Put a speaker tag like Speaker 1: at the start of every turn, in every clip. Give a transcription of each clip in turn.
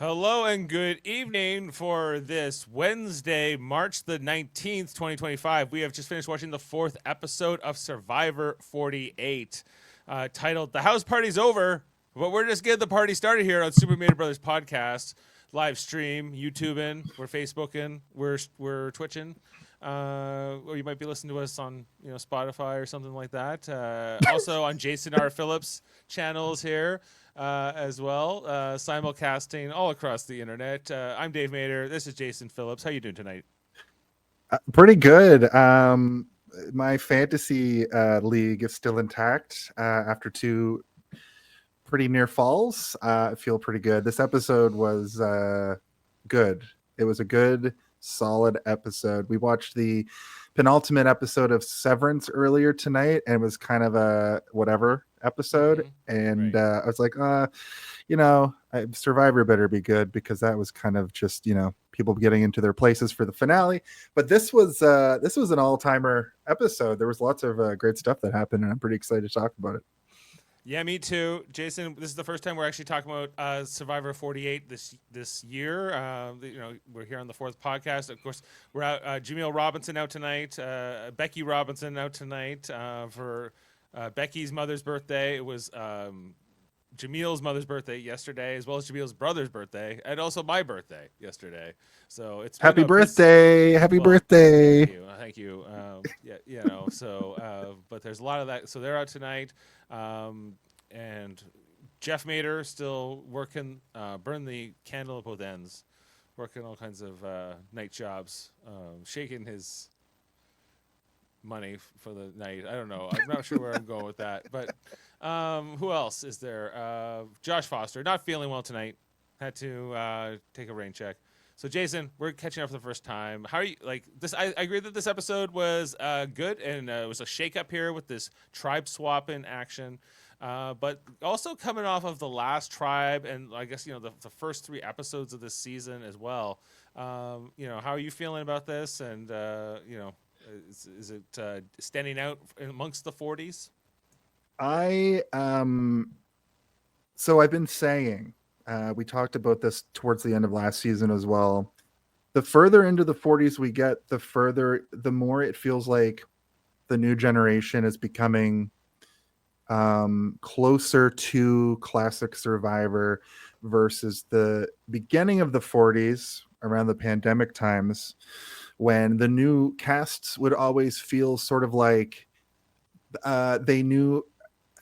Speaker 1: Hello and good evening for this Wednesday, March the 19th, 2025. We have just finished watching the fourth episode of Survivor 48, titled The House Party's Over, but we're just getting the party started here on Super Mario Brothers Podcast, live stream, YouTubing, we're Facebooking, we're Twitching. Or you might be listening to us on Spotify or something like that. Also on Jason R. Phillips channels here as well, simulcasting all across the internet. I'm Dave Mader. This is Jason Phillips. How you doing tonight?
Speaker 2: Pretty good. My fantasy league is still intact after two pretty near falls. I feel pretty good. This episode was good. It was a good, solid episode. We watched the penultimate episode of Severance earlier tonight, and it was kind of a whatever episode. And
Speaker 1: Right.
Speaker 2: I was like, Survivor better be good, because that was kind of just people getting into their places for the finale. But this was an all-timer episode. There was lots of great stuff that happened, and I'm pretty excited to talk about it.
Speaker 1: Yeah, me too, Jason. This is the first time we're actually talking about Survivor 48 this year. We're here on the fourth podcast. Of course, we're out. Jameel Robinson out tonight. Becky Robinson out tonight for Becky's mother's birthday. It was Jameel's mother's birthday yesterday, as well as Jameel's brother's birthday, and also my birthday yesterday. So it's been
Speaker 2: Happy
Speaker 1: a busy.
Speaker 2: birthday! Happy
Speaker 1: Well,
Speaker 2: birthday!
Speaker 1: thank you. But there's a lot of that. So they're out tonight, and Jeff Mader still working, burn the candle at both ends, working all kinds of night jobs, shaking his money for the night. I don't know. I'm not sure where I'm going with that. But who else is there? Josh Foster, not feeling well tonight. Had to take a rain check. So Jason, we're catching up for the first time. How are you? Like this, I agree that this episode was good, and it was a shakeup here with this tribe swapping action. But also coming off of the last tribe, and I guess the first three episodes of this season as well. How are you feeling about this? And is it standing out amongst the 40s?
Speaker 2: I So I've been saying, we talked about this towards the end of last season as well. The further into the 40s we get, the more it feels like the new generation is becoming closer to classic Survivor versus the beginning of the 40s, around the pandemic times, when the new casts would always feel sort of like they knew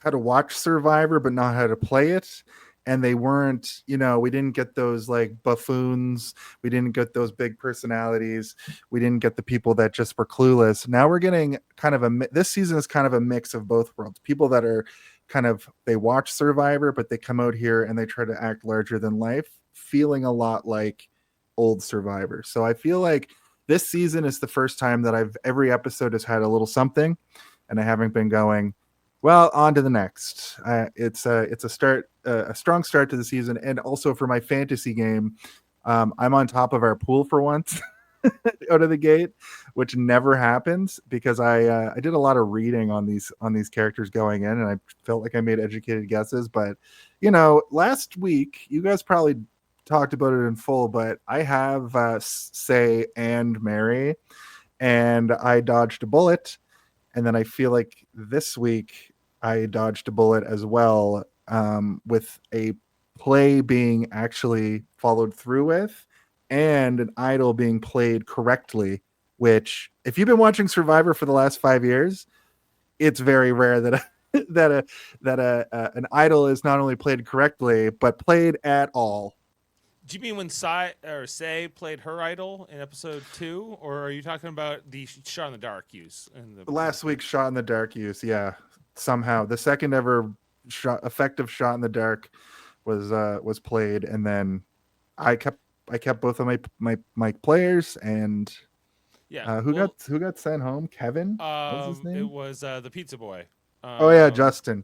Speaker 2: how to watch Survivor but not how to play it. And they weren't, we didn't get those like buffoons. We didn't get those big personalities. We didn't get the people that just were clueless. Now we're getting kind of this season is kind of a mix of both worlds. People that are they watch Survivor, but they come out here and they try to act larger than life, feeling a lot like old Survivor. So I feel like this season is the first time that every episode has had a little something, and I haven't been going, well, on to the next. It's a strong start to the season, and also for my fantasy game, I'm on top of our pool for once out of the gate, which never happens, because I did a lot of reading on these characters going in, and I felt like I made educated guesses. But last week you guys probably talked about it in full, but I have Say and Mary, and I dodged a bullet. And then I feel like this week I dodged a bullet as well, with a play being actually followed through with, and an idol being played correctly. Which, if you've been watching Survivor for the last 5 years, it's very rare that an idol is not only played correctly but played at all.
Speaker 1: Do you mean when Say played her idol in episode 2, or are you talking about the shot in the dark use in the
Speaker 2: Last week's shot in the dark use, yeah, somehow the second ever effective shot in the dark was played, and then I kept both of my players, and
Speaker 1: Yeah.
Speaker 2: who got sent home? Kevin, what was his
Speaker 1: It
Speaker 2: name?
Speaker 1: was the pizza boy.
Speaker 2: Oh yeah,
Speaker 1: Um,
Speaker 2: Justin.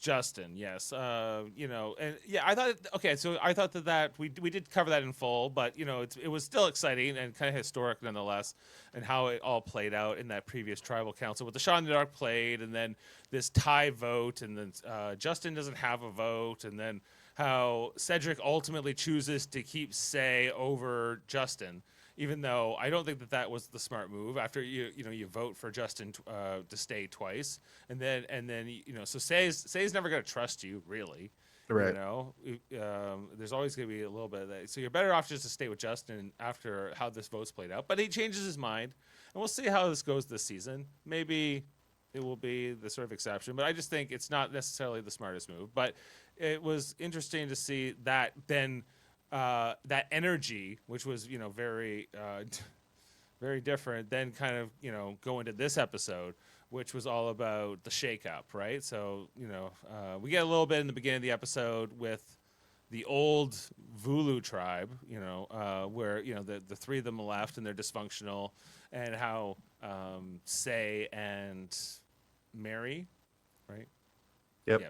Speaker 1: Justin, yes. And yeah, I thought okay, so I thought that we did cover that in full, but it was still exciting and kind of historic nonetheless, and how it all played out in that previous tribal council with the Shot in the Dark played, and then this tie vote, and then Justin doesn't have a vote, and then how Cedric ultimately chooses to keep Say over Justin, even though I don't think that was the smart move. After you vote for Justin to stay twice, and then so Say's never going to trust you really.
Speaker 2: Right.
Speaker 1: There's always going to be a little bit of that. So you're better off just to stay with Justin after how this vote's played out. But he changes his mind, and we'll see how this goes this season. Maybe it will be the sort of exception, but I just think it's not necessarily the smartest move. But it was interesting to see that then that energy, which was very very different, then kind of go into this episode, which was all about the shakeup, right? So we get a little bit in the beginning of the episode with the old Vulu tribe, where the three of them left and they're dysfunctional, and how Say and Mary, right?
Speaker 2: Yep.
Speaker 1: Yeah,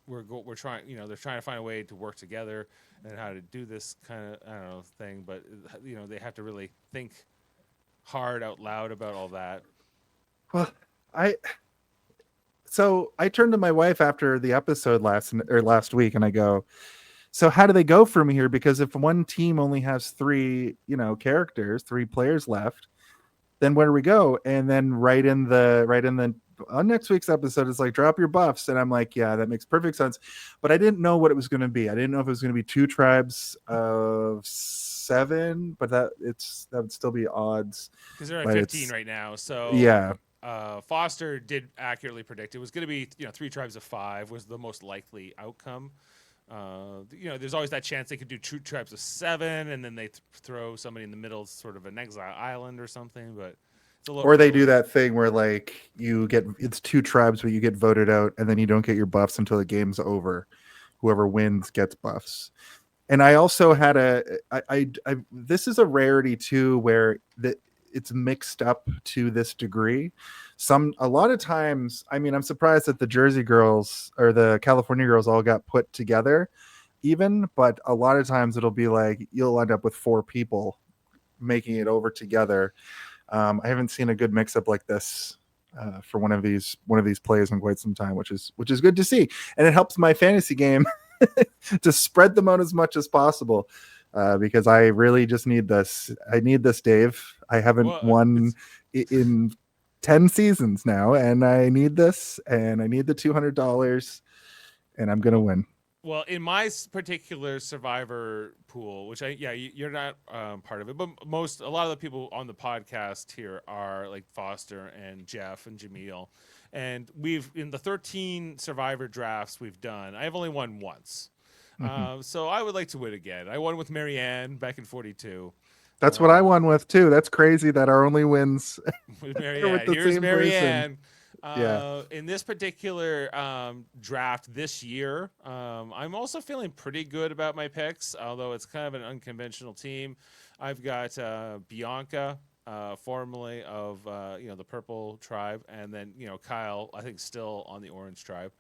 Speaker 1: we're trying. They're trying to find a way to work together and how to do this kind of thing. But they have to really think hard out loud about all that.
Speaker 2: Well, I turned to my wife after the episode last week, and I go, so how do they go from here? Because if one team only has three players left, then where do we go? And then right in the on next week's episode, it's like, drop your buffs. And I'm like, yeah, that makes perfect sense. But I didn't know what it was going to be. I didn't know if it was going to be 2 tribes of 7, but that would still be odds.
Speaker 1: Because they're at 15 right now. So
Speaker 2: yeah.
Speaker 1: Foster did accurately predict it was going to be 3 tribes of 5 was the most likely outcome. There's always that chance they could do 2 tribes of 7, and then they throw somebody in the middle, sort of an exile island or something. But
Speaker 2: or they do that thing where like it's 2 tribes, but you get voted out, and then you don't get your buffs until the game's over. Whoever wins gets buffs. And I also had this is a rarity too, where it's mixed up to this degree. A lot of times, I mean, I'm surprised that the Jersey girls or the California girls all got put together even, but a lot of times it'll be like you'll end up with 4 people making it over together. I haven't seen a good mix up like this for one of these plays in quite some time, which is good to see, and it helps my fantasy game to spread them out as much as possible. Because I really just need this. I need this, Dave. I haven't won in 10 seasons now, and I need this, and I need the $200, and I'm gonna win.
Speaker 1: Well, in my particular survivor pool, which you're not part of it, but a lot of the people on the podcast here are like Foster and Jeff and Jameel, and we've in the 13 survivor drafts we've done, I have only won once. So I would like to win again. I won with Marianne back in 42.
Speaker 2: That's what I won with too. That's crazy that our only wins
Speaker 1: with Marianne. Here's Marianne. In this particular draft this year, I'm also feeling pretty good about my picks, although it's kind of an unconventional team. I've got Bianca, formerly of the Purple Tribe, and then Kyle, I think still on the Orange Tribe.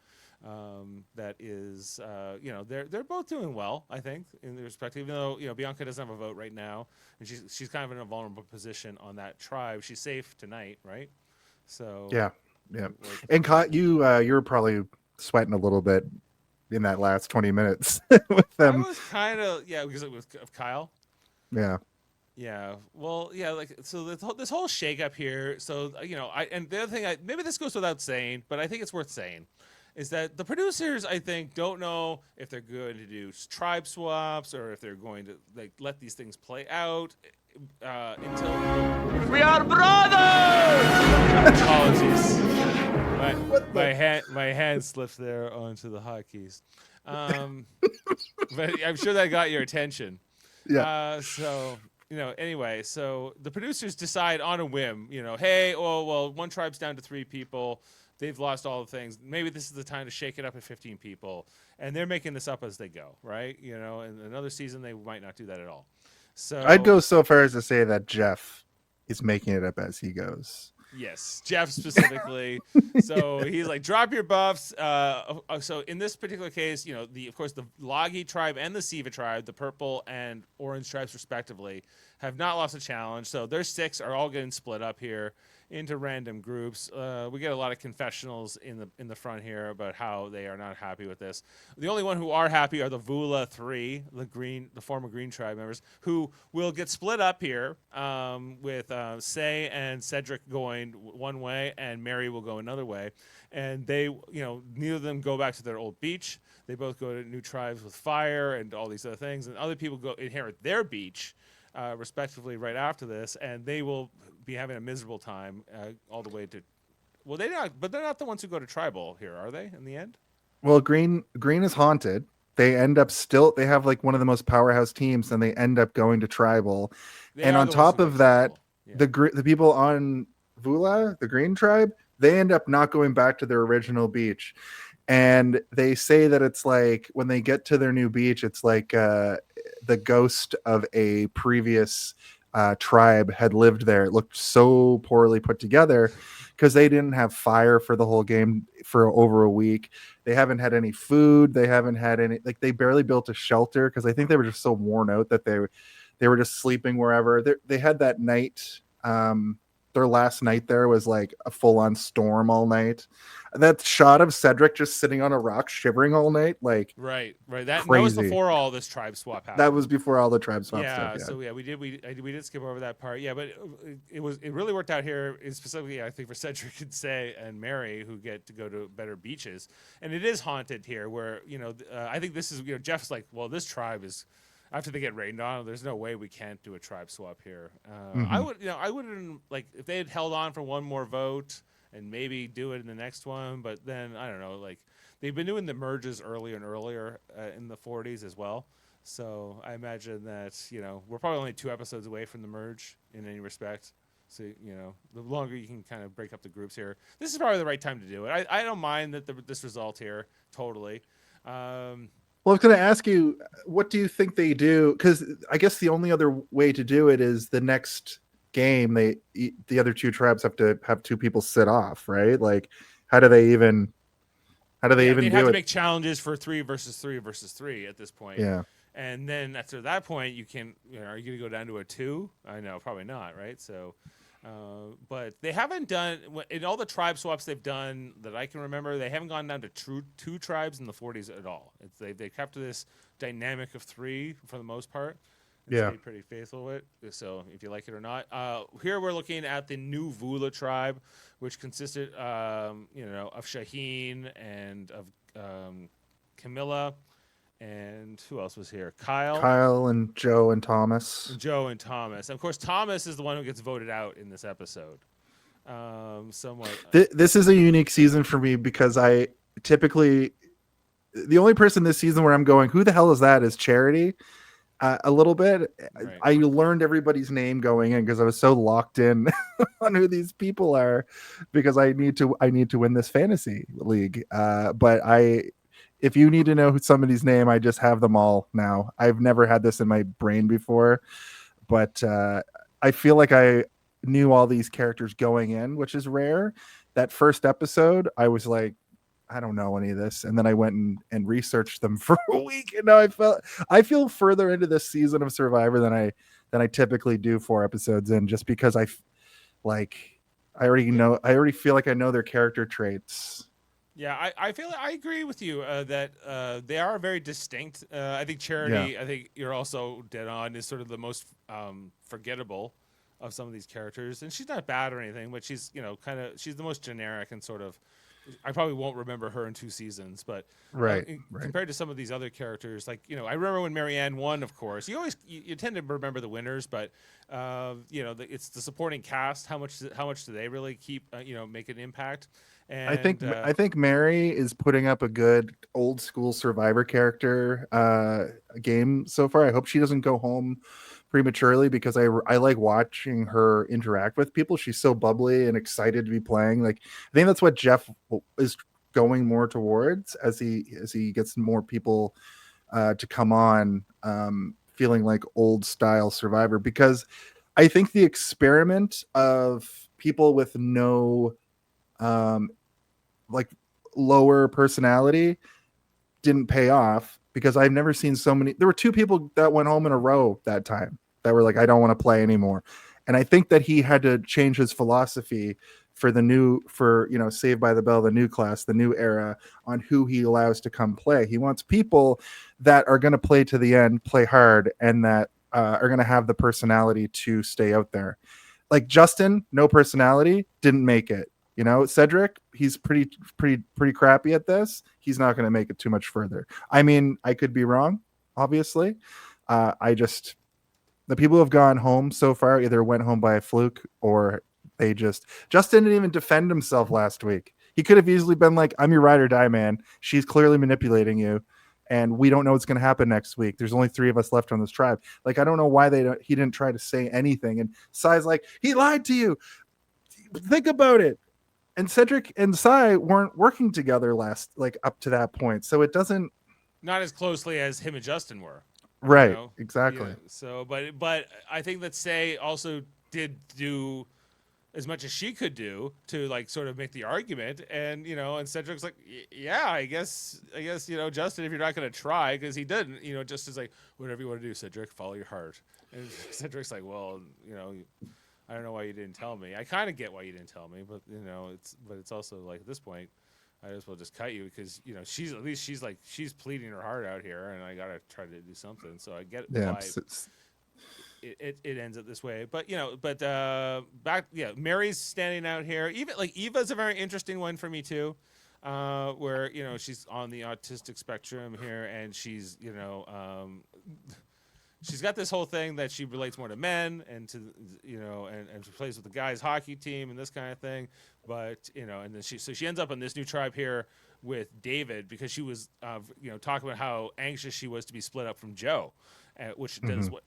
Speaker 1: That is, they're both doing well, I think, in their respective. Even though Bianca doesn't have a vote right now, and she's kind of in a vulnerable position on that tribe. She's safe tonight, right? So
Speaker 2: yeah. And you were probably sweating a little bit in that last 20 minutes with them.
Speaker 1: I was kind of because it was of Kyle.
Speaker 2: Yeah.
Speaker 1: Yeah. Well, yeah. Like so, this whole shakeup here. So and the other thing, maybe this goes without saying, but I think it's worth saying, is that the producers, I think, don't know if they're going to do tribe swaps or if they're going to let these things play out until we are brothers. Apologies, my hand slipped there onto the hotkeys, but I'm sure that got your attention.
Speaker 2: Yeah.
Speaker 1: Anyway, so the producers decide on a whim. Hey, well, one tribe's down to 3 people. They've lost all the things. Maybe this is the time to shake it up at 15 people. And they're making this up as they go, right? In another season, they might not do that at all. So
Speaker 2: I'd go so far as to say that Jeff is making it up as he goes.
Speaker 1: Yes, Jeff specifically. So he's like, drop your buffs. So in this particular case, of course, the Lagi tribe and the Siva tribe, the purple and orange tribes respectively, have not lost a challenge. So their 6 are all getting split up here. into random groups. We get a lot of confessionals in the front here about how they are not happy with this. The only one who are happy are the Vula Three, the former Green Tribe members, who will get split up here, with Say and Cedric going one way, and Mary will go another way, and they, neither of them go back to their old beach. They both go to new tribes with fire and all these other things, and other people go inherit their beach, respectively, right after this, and they will be having a miserable time all the way to. Well, they're not the ones who go to tribal here, are they? In the end,
Speaker 2: Well, Green is haunted. They end up they have like one of the most powerhouse teams, and they end up going to tribal.
Speaker 1: they
Speaker 2: And
Speaker 1: are
Speaker 2: on
Speaker 1: the ones
Speaker 2: top
Speaker 1: who go
Speaker 2: of
Speaker 1: to
Speaker 2: that,
Speaker 1: tribal. Yeah.
Speaker 2: the people on Vula, the Green Tribe, they end up not going back to their original beach. And they say that it's like when they get to their new beach, it's like the ghost of a previous tribe had lived there. It looked so poorly put together because they didn't have fire for the whole game for over a week. They haven't had any food. They haven't had any, like, they barely built a shelter because I think they were just so worn out that they were just sleeping wherever. They had that night. Their last night there was like a full-on storm all night. That shot of Cedric just sitting on a rock shivering all night, like
Speaker 1: Right. That was
Speaker 2: crazy.
Speaker 1: before all this tribe swap happened.
Speaker 2: That was before all the tribe swap
Speaker 1: Yeah,
Speaker 2: stuff. Yeah.
Speaker 1: so yeah, we did skip over that part. Yeah, but it really worked out here, specifically I think for Cedric and Say and Mary, who get to go to better beaches, and it is haunted here. Where I think this is Jeff's like, well, this tribe is, after they get rained on, there's no way we can't do a tribe swap here. I wouldn't, like, if they had held on for one more vote and maybe do it in the next one, but then I don't know, like, they've been doing the merges earlier and earlier in the 40s as well. So I imagine that we're probably only 2 episodes away from the merge in any respect. So the longer you can kind of break up the groups here, this is probably the right time to do it. I don't mind this result here totally.
Speaker 2: Well, I was going to ask you, what do you think they do? Because I guess the only other way to do it is the next game. The other 2 tribes have to have 2 people sit off, right? Like, how do they even
Speaker 1: they'd
Speaker 2: do
Speaker 1: have to
Speaker 2: it?
Speaker 1: make challenges for 3 versus 3 versus 3 at this point.
Speaker 2: Yeah.
Speaker 1: And then after that point, you can, are you going to go down to a 2? I know, probably not, right? So, but they haven't done, in all the tribe swaps they've done that I can remember, they haven't gone down to 2 tribes in the 40s at all. They kept this dynamic of 3 for the most part. And stayed pretty faithful with it. So if you like it or not. Here we're looking at the new Vula tribe, which consisted, of Shaheen and of Camilla. And who else was here?
Speaker 2: Kyle and Joe and Thomas.
Speaker 1: Joe and Thomas. And of course, Thomas is the one who gets voted out in this episode. Somewhat.
Speaker 2: This is a unique season for me because I typically, the only person this season where I'm going, who the hell is that, is Charity. A little bit. Right. I learned everybody's name going in because I was so locked in on who these people are because I need to win this fantasy league. But if you need to know somebody's name, I just have them all now. I've never had this in my brain before, but I feel like I knew all these characters going in, which is rare. That first episode, I was like, I don't know any of this, and then I went and researched them for a week, and now I feel further into this season of Survivor than I typically do 4 episodes in, just because I already feel like I know their character traits.
Speaker 1: Yeah, I agree with you that they are very distinct. I think Charity, I think you're also dead on, is sort of the most forgettable of some of these characters, and she's not bad or anything, but she's she's the most generic and sort of. I probably won't remember her in 2 seasons, but
Speaker 2: right.
Speaker 1: Compared to some of these other characters, like I remember when Marianne won. Of course, you tend to remember the winners, but it's the supporting cast. How much do they really keep make an impact? And
Speaker 2: I think Mary is putting up a good old school Survivor character game so far. I hope she doesn't go home prematurely because I like watching her interact with people. She's so bubbly and excited to be playing. Like, I think that's what Jeff is going more towards as he gets more people to come on, feeling like old style Survivor, because I think the experiment of people with no like lower personality didn't pay off, because I've never seen so many. There were 2 people that went home in a row that time that were like, I don't want to play anymore. And I think that he had to change his philosophy for Saved by the Bell, the new class, the new era, on who he allows to come play. He wants people that are going to play to the end, play hard, and that are going to have the personality to stay out there. Like Justin, no personality, didn't make it. Cedric, he's pretty crappy at this. He's not going to make it too much further. I mean, I could be wrong, obviously. The people who have gone home so far either went home by a fluke or Justin didn't even defend himself last week. He could have easily been like, I'm your ride or die, man. She's clearly manipulating you, and we don't know what's going to happen next week. There's only 3 of us left on this tribe. Like, I don't know why he didn't try to say anything. And Sai's like, he lied to you. Think about it. And Cedric and Sai weren't working together up to that point. So it doesn't.
Speaker 1: Not as closely as him and Justin were.
Speaker 2: Right. Exactly.
Speaker 1: Yeah, so, but I think that Say also did do as much as she could do to sort of make the argument, and Cedric's like, yeah, I guess Justin, if you're not going to try, because he didn't, just is like, whatever you want to do, Cedric, follow your heart. And Cedric's like, well, I don't know why you didn't tell me. I kind of get why you didn't tell me, but it's also like at this point, I as well just cut you because she's pleading her heart out here, and I gotta try to do something. So I get why it ends up this way. But Mary's standing out here. Even Eva's a very interesting one for me too, where she's on the autistic spectrum here, and she's she's got this whole thing that she relates more to men and to and she plays with the guys hockey team and this kind of thing, but and then she ends up on this new tribe here with David because she was talking about how anxious she was to be split up from Joe, which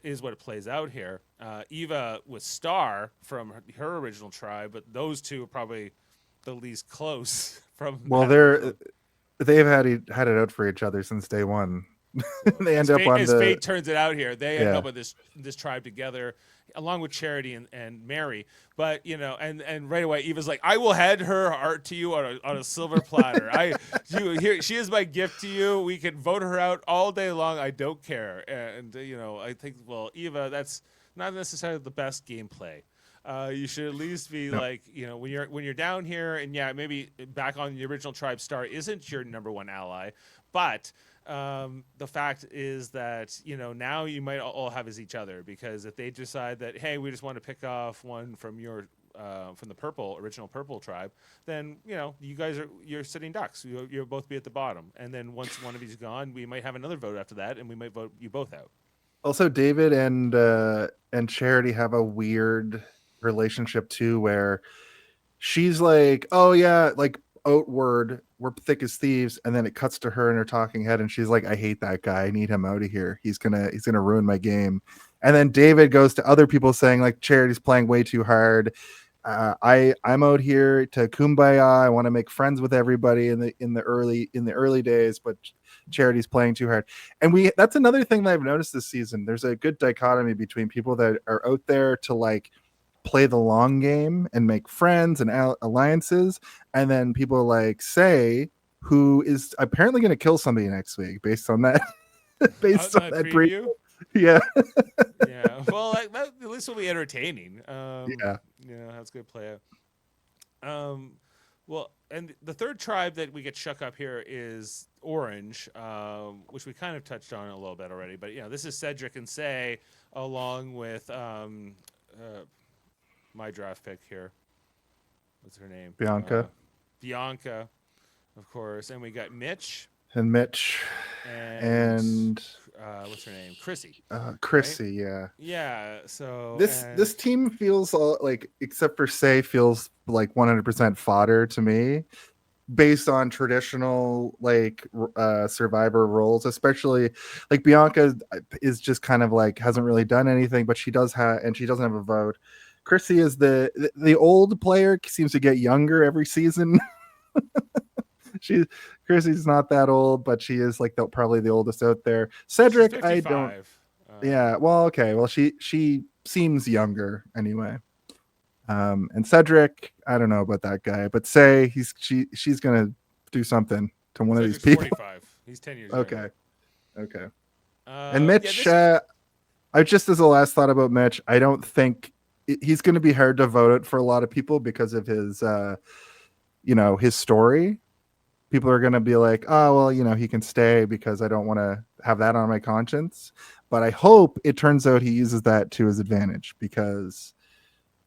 Speaker 1: is what it plays out here. Eva with Star from her original tribe, but those two are probably the least close from.
Speaker 2: Well, they've had it out for each other since day one. They end up on
Speaker 1: fate turns it out here. They end up with this tribe together, along with Charity and Mary. But and right away, Eva's like, "I will hand her heart to you on a silver platter. She is my gift to you. We can vote her out all day long. I don't care." And I think, well, Eva, that's not necessarily the best gameplay. You should at least be when you're down here, and maybe back on the original tribe, Star isn't your number one ally, but. The fact is that now you might all have as each other, because if they decide that, hey, we just want to pick off one from from the original purple tribe, then you guys you're sitting ducks. You'll both be at the bottom, and then once one of you's gone, we might have another vote after that, and we might vote you both out.
Speaker 2: Also, David and Charity have a weird relationship too, where she's like, oh yeah, like outward, we're thick as thieves, and then it cuts to her in her talking head, and she's like, I hate that guy, I need him out of here, he's gonna ruin my game. And then David goes to other people saying like, Charity's playing way too hard, I'm out here to kumbaya, I want to make friends with everybody in the early days, but Charity's playing too hard. And that's another thing that I've noticed this season. There's a good dichotomy between people that are out there to play the long game and make friends and alliances, and then people like Say, who is apparently going to kill somebody next week based on that on that preview. Yeah.
Speaker 1: Well, that at least will be entertaining. That's good play out. Well, and the third tribe that we get shook up here is Orange, which we kind of touched on a little bit already, but this is Cedric and Say along with my draft pick here. What's her name? Bianca, of course. And we got Mitch.
Speaker 2: And Mitch. And
Speaker 1: what's her name? Chrissy.
Speaker 2: Chrissy,
Speaker 1: right?
Speaker 2: Yeah.
Speaker 1: Yeah. So
Speaker 2: this team feels except for Say, feels like 100% fodder to me, based on traditional survivor roles, especially like Bianca is just kind of hasn't really done anything, but she doesn't have a vote. Chrissy is the old player, seems to get younger every season. Chrissy's not that old, but she is probably the oldest out there. Cedric, I don't. Yeah, well, okay, well she seems younger anyway. And Cedric, I don't know about that guy, but Say she's gonna do something to one
Speaker 1: Cedric's
Speaker 2: of these people.
Speaker 1: 45. He's 10 years.
Speaker 2: Okay.
Speaker 1: Younger.
Speaker 2: Okay. And Mitch, I just as a last thought about Mitch, I don't think he's going to be hard to vote for a lot of people because of his his story. People are going to be like, oh well, he can stay because I don't want to have that on my conscience. But I hope it turns out he uses that to his advantage, because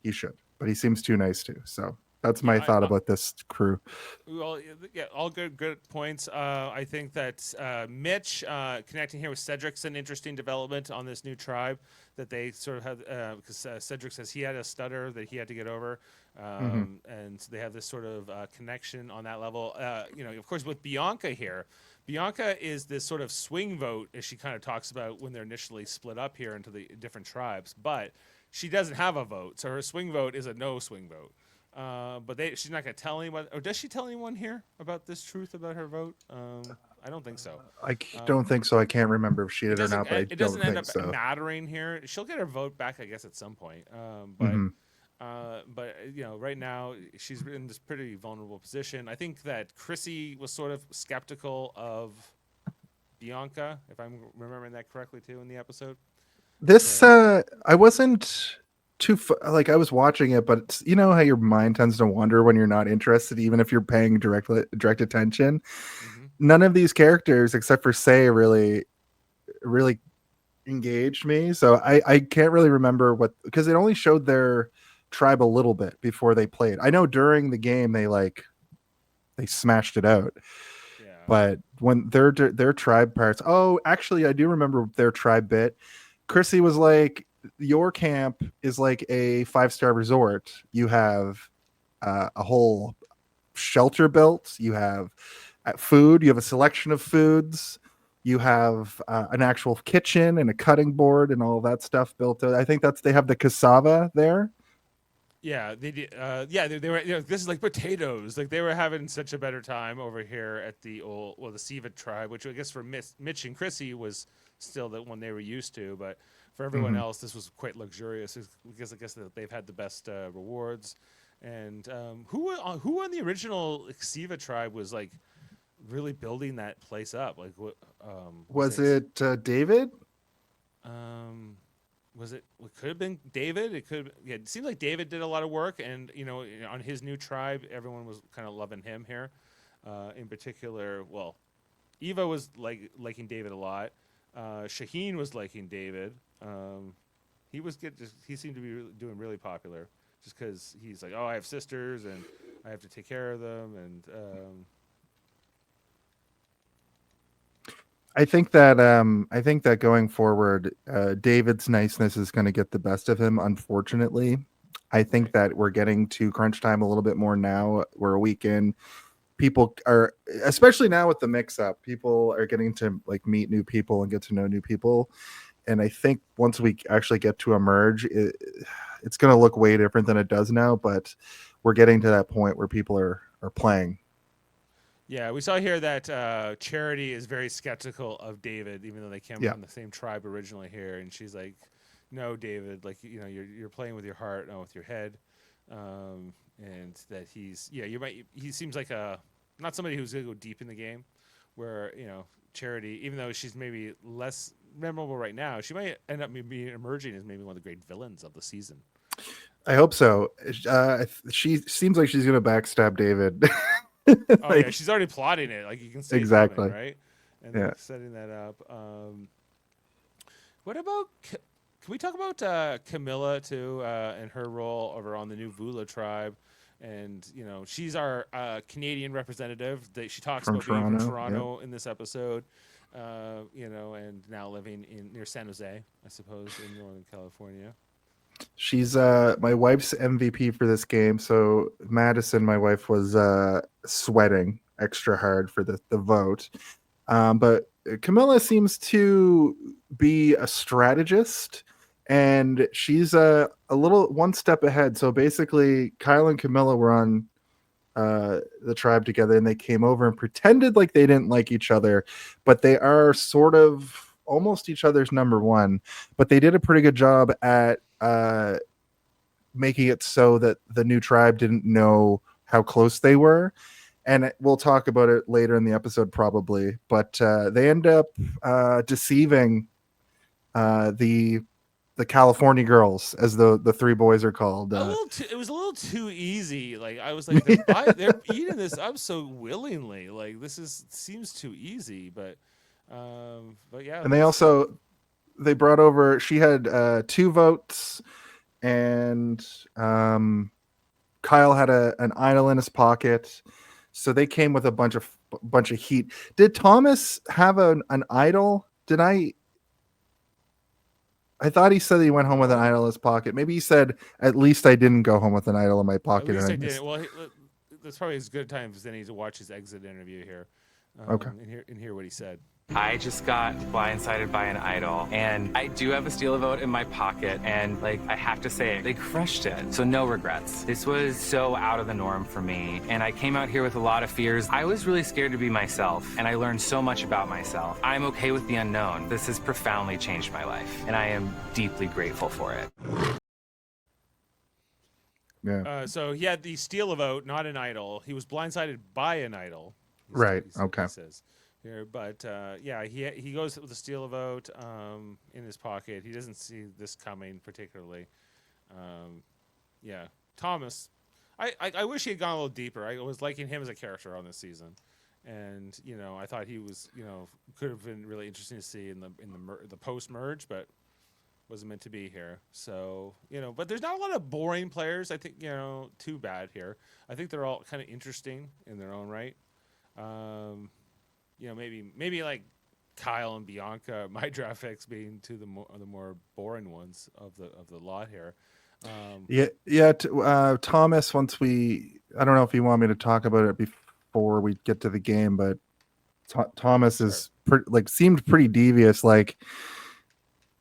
Speaker 2: he should, but he seems too nice to. So that's
Speaker 1: Yeah,
Speaker 2: my thought about this crew.
Speaker 1: well, yeah, all good points. I think that Mitch connecting here with Cedric's an interesting development on this new tribe that they sort of have, because Cedric says he had a stutter that he had to get over,
Speaker 2: Hmm.
Speaker 1: and they have this sort of connection on that level. Of course, with Bianca here. Bianca is this sort of swing vote, as she kind of talks about when they're initially split up here into the different tribes, but she doesn't have a vote, so her swing vote is a no swing vote. But she's not going to tell anyone, or does she tell anyone here about this truth about her vote? I don't think so.
Speaker 2: Don't think so. I can't remember if she
Speaker 1: It
Speaker 2: did or
Speaker 1: doesn't.
Speaker 2: not, but I
Speaker 1: It
Speaker 2: don't
Speaker 1: doesn't end
Speaker 2: think
Speaker 1: up
Speaker 2: so.
Speaker 1: mattering here. She'll get her vote back, I guess, at some point.
Speaker 2: Hmm.
Speaker 1: But right now she's in this pretty vulnerable position. I think that Chrissy was sort of skeptical of Bianca, if I'm remembering that correctly, too, in the episode.
Speaker 2: This
Speaker 1: So,
Speaker 2: I wasn't like, I was watching it, but you know how your mind tends to wander when you're not interested, even if you're paying direct attention.
Speaker 1: hmm
Speaker 2: None of these characters, except for Say, really engaged me. So I can't really remember what, because it only showed their tribe a little bit before they played. I know during the game they smashed it out,
Speaker 1: yeah,
Speaker 2: but when their tribe parts, oh, actually, I do remember their tribe bit. Chrissy was like, your camp is like a 5-star resort. You have a whole shelter built. You have food. You have a selection of foods. You have an actual kitchen and a cutting board and all that stuff built. I think they have the cassava there.
Speaker 1: yeah, they did. Yeah, they were. This is like potatoes. Like they were having such a better time over here at the the Siva tribe, which I guess for Mitch and Chrissy was still the one they were used to, but for everyone
Speaker 2: Hmm.
Speaker 1: else, this was quite luxurious because I guess that they've had the best rewards. And who on the original Siva tribe was like really building that place up? Like what was
Speaker 2: Was
Speaker 1: it?
Speaker 2: it David?
Speaker 1: Um, was it? It could have been David. It could. Yeah, it seems like David did a lot of work, and on his new tribe, everyone was kind of loving him here. In particular, well, Eva was liking David a lot. Shaheen was liking David. He was good. He seemed to be doing really popular, just because he's like, oh, I have sisters, and I have to take care of them, and
Speaker 2: I think that going forward, David's niceness is going to get the best of him. Unfortunately, I think
Speaker 1: right.
Speaker 2: that we're getting to crunch time a little bit more now. We're a week in. People are, especially now with the mix up, people are getting to like meet new people and get to know new people. And I think once we actually get to emerge, it's going to look way different than it does now. But we're getting to that point where people are playing.
Speaker 1: Yeah, we saw here that Charity is very skeptical of David, even though they came
Speaker 2: Yeah.
Speaker 1: from the same tribe originally here, and she's like, "No, David, like you're playing with your heart, not with your head," and that he seems like a not somebody who's gonna go deep in the game, where Charity, even though she's maybe less memorable right now, she might end up maybe emerging as maybe one of the great villains of the season.
Speaker 2: I hope so. She seems like she's going to backstab David.
Speaker 1: Oh yeah,
Speaker 2: Like,
Speaker 1: she's already plotting it. Like you can see it coming,
Speaker 2: exactly.
Speaker 1: right? And
Speaker 2: Yeah.
Speaker 1: like setting that up. What about? Can we talk about Camilla too and her role over on the new Vula tribe? And she's our Canadian representative. That she talks
Speaker 2: From
Speaker 1: about being from
Speaker 2: Toronto. Yep.
Speaker 1: Toronto in this episode. And now living near San Jose, I suppose, in Northern California.
Speaker 2: She's my wife's MVP for this game. So Madison, my wife, was sweating extra hard for the vote. But Camilla seems to be a strategist, and she's a little one step ahead. So basically, Kyle and Camilla were on the tribe together, and they came over and pretended like they didn't like each other, but they are sort of almost each other's number one. But they did a pretty good job at making it so that the new tribe didn't know how close they were. And we'll talk about it later in the episode, probably. But they end up deceiving the the California girls, as the three boys are called.
Speaker 1: It was a little too easy. Like I was like, they're eating this up so willingly. Like seems too easy. But yeah.
Speaker 2: And they brought over. She had 2 votes, and Kyle had an idol in his pocket. So they came with a bunch of heat. Did Thomas have an idol? I thought he said he went home with an idol in his pocket. Maybe he said, "At least I didn't go home with an idol in my pocket."
Speaker 1: At least I didn't. Well, that's probably as good a time as any to watch his exit interview here.
Speaker 2: Okay.
Speaker 1: And hear what he said.
Speaker 3: I just got blindsided by an idol, and I do have a Steal a Vote in my pocket, and like I have to say, they crushed it. So no regrets. This was so out of the norm for me, and I came out here with a lot of fears. I was really scared to be myself, and I learned so much about myself. I'm okay with the unknown. This has profoundly changed my life, and I am deeply grateful for it.
Speaker 2: Yeah.
Speaker 1: So he had the Steal a Vote, not an idol. He was blindsided by an idol.
Speaker 2: Right. Okay.
Speaker 1: He says here, but yeah, he goes with the Steal a Vote in his pocket. He doesn't see this coming particularly. Yeah, Thomas. I wish he had gone a little deeper. I was liking him as a character on this season, and I thought he was could have been really interesting to see in the post merge, but wasn't meant to be here. So but there's not a lot of boring players. I think too bad here. I think they're all kind of interesting in their own right. Maybe like Kyle and Bianca, my draft picks being the more boring ones of the lot here.
Speaker 2: Thomas. I don't know if you want me to talk about it before we get to the game, but Thomas is seemed pretty devious. Like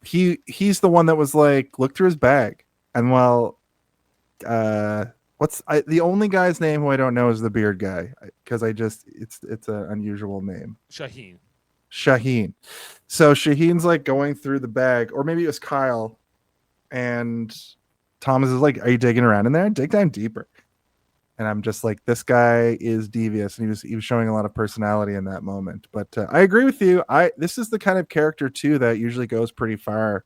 Speaker 2: he's the one that was like, look through his bag, and the only guy's name who I don't know is the beard guy, because it's an unusual name. Shaheen. So Shaheen's like going through the bag, or maybe it was Kyle, and Thomas is like, "Are you digging around in there? Dig down deeper." And I'm just like, this guy is devious, and he was showing a lot of personality in that moment. But I agree with you. This is the kind of character too that usually goes pretty far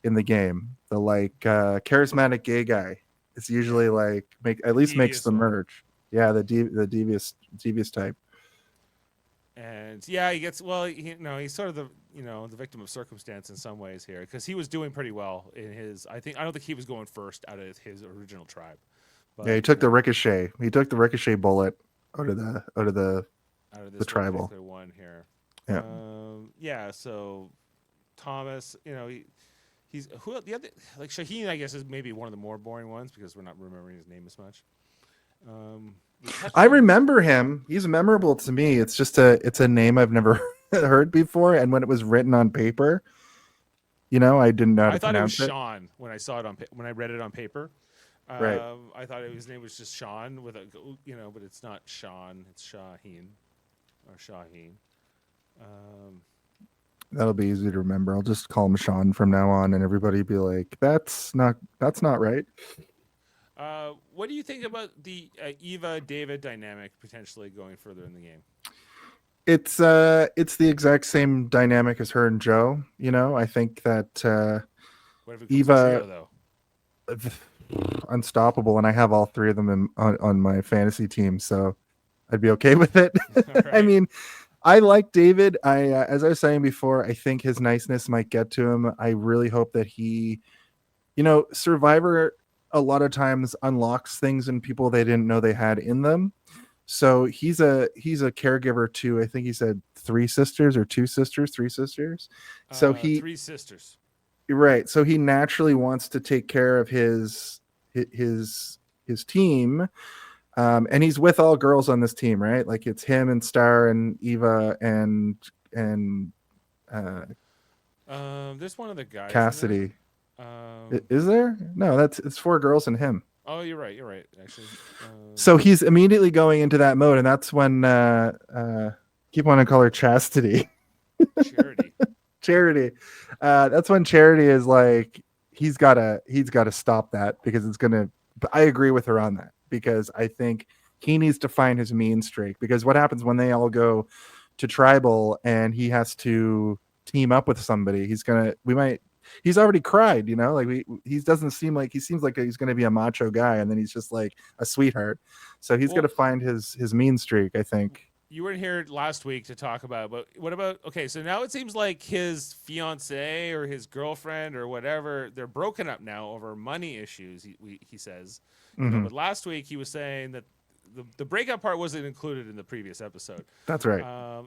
Speaker 2: in the game. The charismatic gay guy. It's usually like makes the merge. Yeah, the devious type.
Speaker 1: And yeah, he gets he's sort of the victim of circumstance in some ways here, because he was doing pretty well in his. I don't think he was going first out of his original tribe. But,
Speaker 2: yeah, he took the ricochet. He took the ricochet bullet out of the tribal
Speaker 1: one here.
Speaker 2: Yeah.
Speaker 1: So Thomas, he's who the other, like Shaheen, I guess, is maybe one of the more boring ones because we're not remembering his name as much.
Speaker 2: I remember him. He's memorable to me. It's just it's a name I've never heard before, and when it was written on paper, I didn't know how to pronounce it.
Speaker 1: I thought it was Sean when I saw it when I read it on paper.
Speaker 2: Right.
Speaker 1: I thought his name was just Sean with but it's not Sean. It's Shaheen or Shaheen.
Speaker 2: That'll be easy to remember. I'll just call him Sean from now on, and everybody be like, "That's not right."
Speaker 1: What do you think about the Eva David dynamic potentially going further in the game?
Speaker 2: It's the exact same dynamic as her and Joe. I think that Eva though? Unstoppable, and I have all 3 of them on my fantasy team, so I'd be okay with it. Right. I mean, I like David. As I was saying before, I think his niceness might get to him. I really hope that he, Survivor a lot of times unlocks things in people they didn't know they had in them. So he's a caregiver to, I think he said 3 sisters or 2 sisters, 3 sisters. So
Speaker 1: 3 sisters.
Speaker 2: Right. So he naturally wants to take care of his team. And he's with all girls on this team, right? Like it's him and Star and Eva and
Speaker 1: there's one other guy.
Speaker 2: Cassidy. Is there? No, it's 4 girls and him.
Speaker 1: Oh, you're right. Actually.
Speaker 2: So he's immediately going into that mode, and that's when keep wanting to call her Chastity. Charity. That's when Charity is like, he's gotta stop that, because it's gonna. I agree with her on that, because I think he needs to find his mean streak, because what happens when they all go to tribal and he has to team up with somebody, we might he's already cried, you know, like he doesn't seem like, he seems like he's going to be a macho guy, and then he's just like a sweetheart. So he's going
Speaker 1: Well,
Speaker 2: to find his mean streak, I think.
Speaker 1: you weren't here last week to talk about, but what about, okay, so now it seems like his fiance or his girlfriend or whatever, they're broken up now over money issues, he says.
Speaker 2: Mhm.
Speaker 1: But last week he was saying that the breakup part wasn't included in the previous episode.
Speaker 2: That's right.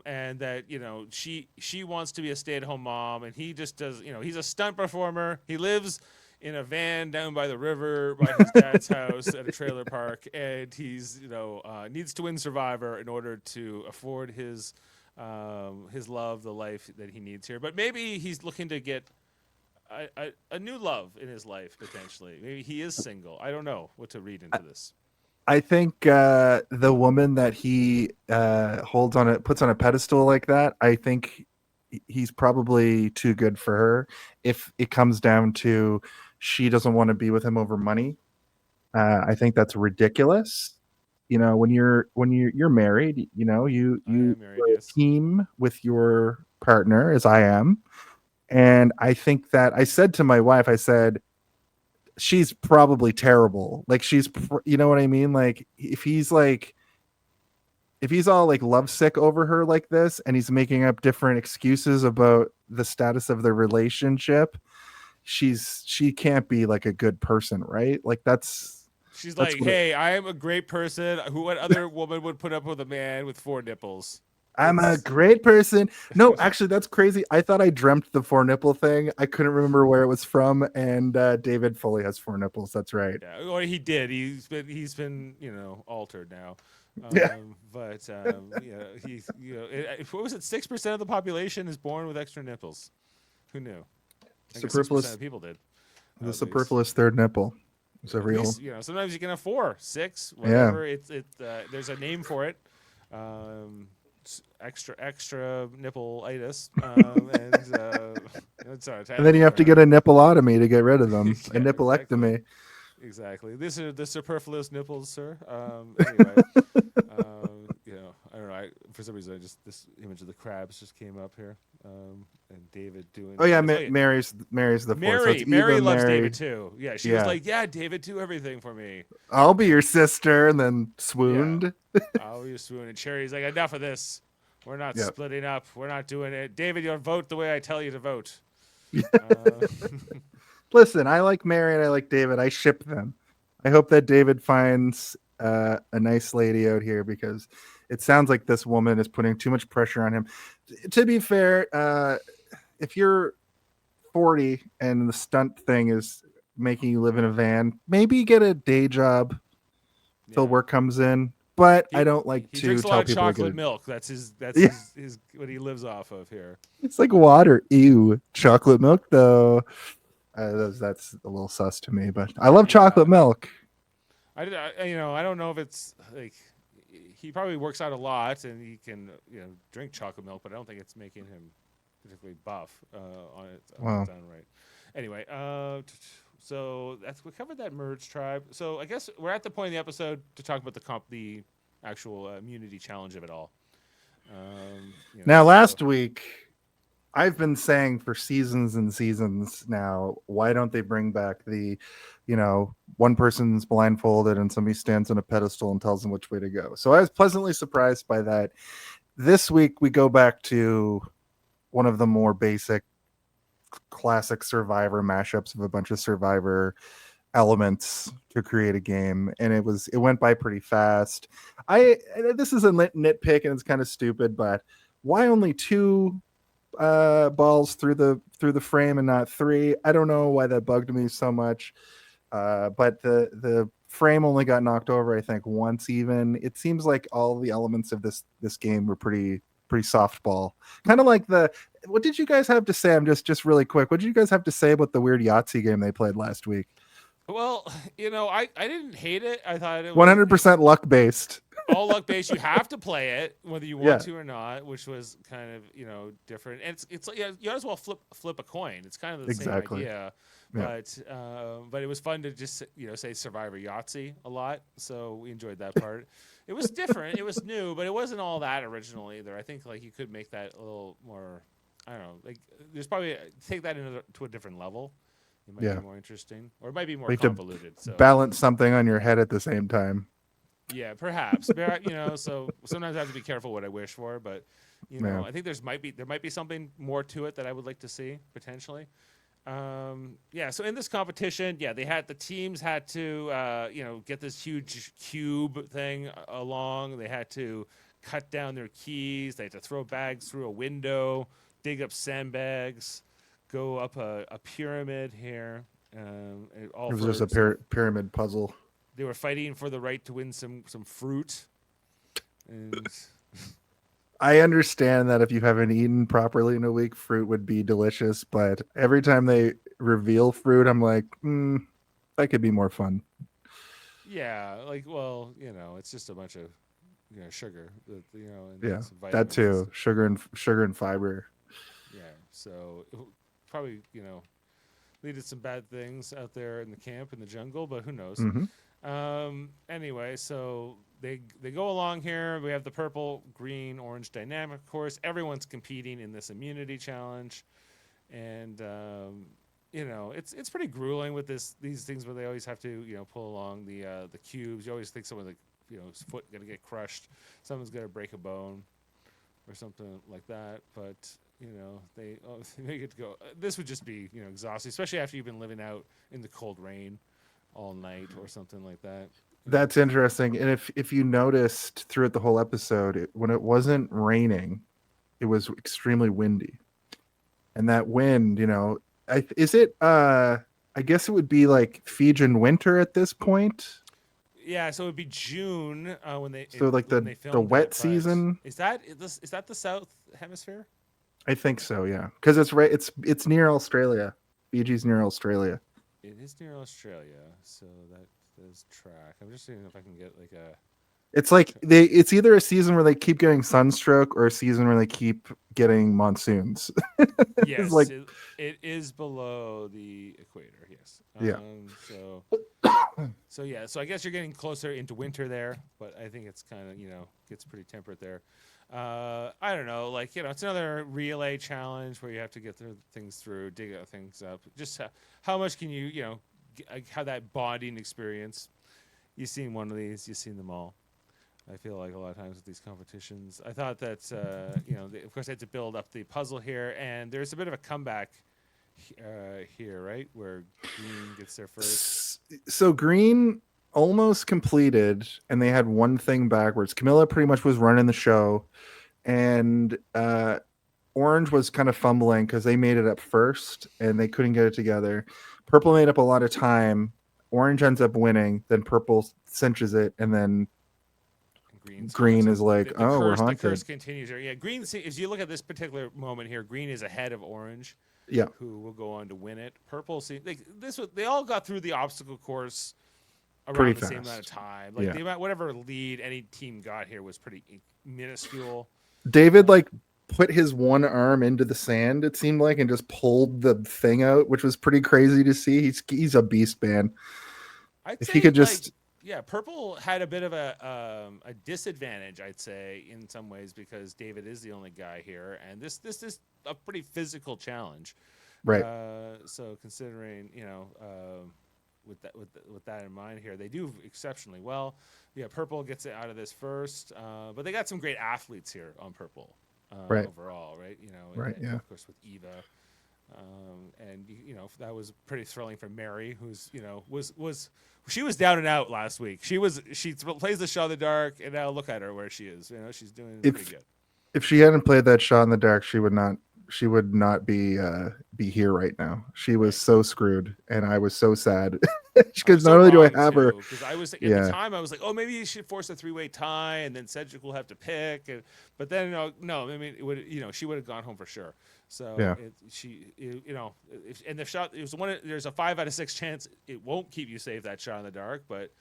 Speaker 1: And that, she wants to be a stay-at-home mom, and he just does, he's a stunt performer. He lives in a van down by the river by his dad's house at a trailer park, and he's needs to win Survivor in order to afford his love, the life that he needs here. But maybe he's looking to get a new love in his life, potentially. Maybe he is single. I don't know what to read into this.
Speaker 2: I think the woman that he puts on a pedestal like that, I think he's probably too good for her. If it comes down to she doesn't want to be with him over money, I think that's ridiculous. When you're married,
Speaker 1: I am
Speaker 2: you
Speaker 1: married,
Speaker 2: are
Speaker 1: yes.
Speaker 2: a team with your partner, as I am, and I think that I said to my wife, I said, she's probably terrible. Like you know what I mean? Like if he's all like lovesick over her like this, and he's making up different excuses about the status of their relationship, she can't be like a good person, right? Like
Speaker 1: She's
Speaker 2: that's
Speaker 1: like,
Speaker 2: what
Speaker 1: hey, I am a great person. What other woman would put up with a man with 4 nipples?
Speaker 2: I'm a great person. No, actually, that's crazy. I thought I dreamt the 4 nipple thing. I couldn't remember where it was from, and David fully has 4 nipples. That's right.
Speaker 1: Yeah, or he did. He's been altered now.
Speaker 2: Yeah.
Speaker 1: But he's what was it? 6% of the population is born with extra nipples. Who knew? I guess 6% of people did.
Speaker 2: The superfluous third nipple. It's a
Speaker 1: At
Speaker 2: real.
Speaker 1: least, sometimes you can have 4, 6, whatever. Yeah. There's a name for it. Extra nipple-itis.
Speaker 2: And then you have to get a nippleotomy to get rid of them.
Speaker 1: Yeah,
Speaker 2: a nippleectomy.
Speaker 1: Exactly. These are the superfluous nipples, sir. Anyway, I don't know. For some reason, this image of the crabs just came up here, and David doing.
Speaker 2: Oh yeah, Mary's the fourth. So
Speaker 1: Mary loves David too. Yeah, she was like, "Yeah, David, do everything for me.
Speaker 2: I'll be your sister," and then swooned.
Speaker 1: Yeah. I'll be your swoon. And Cherry's like, "Enough of this. We're not splitting up. We're not doing it. David, you'll vote the way I tell you to vote."
Speaker 2: Listen, I like Mary and I like David. I ship them. I hope that David finds a nice lady out here, because it sounds like this woman is putting too much pressure on him. To be fair, if you're 40 and the stunt thing is making you live in a van, maybe get a day job till work comes in. But I don't like to
Speaker 1: drinks
Speaker 2: tell
Speaker 1: a lot of
Speaker 2: people
Speaker 1: chocolate milk. That's his what he lives off of here.
Speaker 2: It's like water. Ew, chocolate milk though. That's a little sus to me, but I love chocolate milk.
Speaker 1: I don't know if it's like he probably works out a lot and he can drink chocolate milk, but I don't think it's making him particularly buff on its own right. Anyway, so we covered that merge tribe. So I guess we're at the point in the episode to talk about the actual immunity challenge of it all.
Speaker 2: Now, last week, I've been saying for seasons and seasons now, why don't they bring back the, one person's blindfolded and somebody stands on a pedestal and tells them which way to go. So I was pleasantly surprised by that. This week, we go back to one of the more basic classic Survivor mashups of a bunch of Survivor elements to create a game, and it went by pretty fast. This is a nitpick and it's kind of stupid, but why only 2 balls through the frame and not 3? I don't know why that bugged me so much, but the frame only got knocked over, I think, once. Even it seems like all the elements of this game were pretty softball, kind of like what did you guys have to say? I'm just really quick, what did you guys have to say about the weird Yahtzee game they played last week?
Speaker 1: Well, I didn't hate it. I thought it was
Speaker 2: 100% luck based.
Speaker 1: All luck based. You have to play it whether you want to or not, which was kind of different. And it's like, you might as well flip a coin. It's kind of the same idea. Yeah. But it was fun to just say Survivor Yahtzee a lot, so we enjoyed that part. It was different. It was new, but it wasn't all that original either. I think like you could make that a little more I don't know. Like, there's probably take that to a different level. It might
Speaker 2: Yeah.
Speaker 1: be more interesting, or it might be more
Speaker 2: We have to
Speaker 1: convoluted. So
Speaker 2: balance something on your head at the same time.
Speaker 1: yeah, perhaps. But, so sometimes I have to be careful what I wish for. But
Speaker 2: Yeah.
Speaker 1: I think there might be something more to it that I would like to see potentially. Yeah. So in this competition, yeah, the teams had to get this huge cube thing along. They had to cut down their keys. They had to throw bags through a window, dig up sandbags, go up a pyramid here. All
Speaker 2: It was
Speaker 1: for
Speaker 2: just a pyramid puzzle.
Speaker 1: they were fighting for the right to win some fruit. And
Speaker 2: I understand that if you haven't eaten properly in a week, fruit would be delicious. But every time they reveal fruit, I'm like, that could be more fun.
Speaker 1: yeah, like, well, it's just a bunch of sugar, and
Speaker 2: Yeah,
Speaker 1: some
Speaker 2: that
Speaker 1: vitamins.
Speaker 2: too. Sugar and fiber.
Speaker 1: Yeah, so it probably lead to some bad things out there in the camp in the jungle, but who knows?
Speaker 2: Hmm.
Speaker 1: Anyway, so they go along here. We have the purple, green, orange dynamic. Of course, everyone's competing in this immunity challenge, and it's pretty grueling with these things where they always have to pull along the cubes. You always think someone his foot gonna get crushed, someone's gonna break a bone, or something like that. But they get to go. This would just be exhausting, especially after you've been living out in the cold rain all night or something like that.
Speaker 2: That's interesting. And if you noticed throughout the whole episode, when it wasn't raining, it was extremely windy. And that wind, I guess it would be like Fijian winter at this point.
Speaker 1: Yeah, so it would be June when they
Speaker 2: So like
Speaker 1: when they
Speaker 2: the
Speaker 1: filmed
Speaker 2: wet
Speaker 1: it, but
Speaker 2: season.
Speaker 1: is that the South Hemisphere?
Speaker 2: I think so, yeah. Because it's right. It's near Australia. Fiji's near Australia.
Speaker 1: It is near Australia, so that does track. I'm just seeing if I can get like a.
Speaker 2: It's like it's either a season where they keep getting sunstroke or a season where they keep getting monsoons.
Speaker 1: Yes,
Speaker 2: like
Speaker 1: it is below the equator. Yes.
Speaker 2: Yeah.
Speaker 1: So I guess you're getting closer into winter there, but I think it's kind of gets pretty temperate there. I don't know, like it's another relay challenge where you have to get things through, dig things up. Just how much can you have that bonding experience? You've seen one of these, you've seen them all. I feel like a lot of times with these competitions, I thought that of course they had to build up the puzzle here, and there's a bit of a comeback here, right, where Green gets there first.
Speaker 2: So Green almost completed, and they had one thing backwards. Camilla pretty much was running the show, and Orange was kind of fumbling because they made it up first, and they couldn't get it together. Purple made up a lot of time. Orange ends up winning, then Purple cinches it, and then Green is like, we're haunted.
Speaker 1: The curse continues here. Yeah, Green. If you look at this particular moment here, Green is ahead of Orange.
Speaker 2: Yeah,
Speaker 1: who will go on to win it. Purple, they all got through the obstacle course around
Speaker 2: pretty
Speaker 1: the
Speaker 2: fast.
Speaker 1: same amount of time. Like whatever lead any team got here was pretty minuscule.
Speaker 2: David put his one arm into the sand, it seemed like, and just pulled the thing out, which was pretty crazy to see. He's a beast, man.
Speaker 1: If
Speaker 2: he could just
Speaker 1: Purple had a bit of a disadvantage, I'd say, in some ways, because David is the only guy here, and this is a pretty physical challenge,
Speaker 2: right?
Speaker 1: So considering with that in mind here, they do exceptionally well. Yeah, Purple gets it out of this first, but they got some great athletes here on Purple,
Speaker 2: right?
Speaker 1: Overall, right?
Speaker 2: Right.
Speaker 1: And
Speaker 2: yeah.
Speaker 1: Of course with Eva. And that was pretty thrilling for Mary, who's she was down and out last week. She plays the shot in the dark, and now look at her where she is. She's doing pretty good.
Speaker 2: If she hadn't played that shot in the dark, she would not be here right now. She was so screwed, and I was so sad because not only do I have her,
Speaker 1: because I was at the time I was like, oh, maybe you should force a 3-way tie, and then Cedric will have to pick, but then no, I mean it would she would have gone home for sure. So and the shot, it was there's a 5 out of 6 chance it won't keep you safe, that shot in the dark, but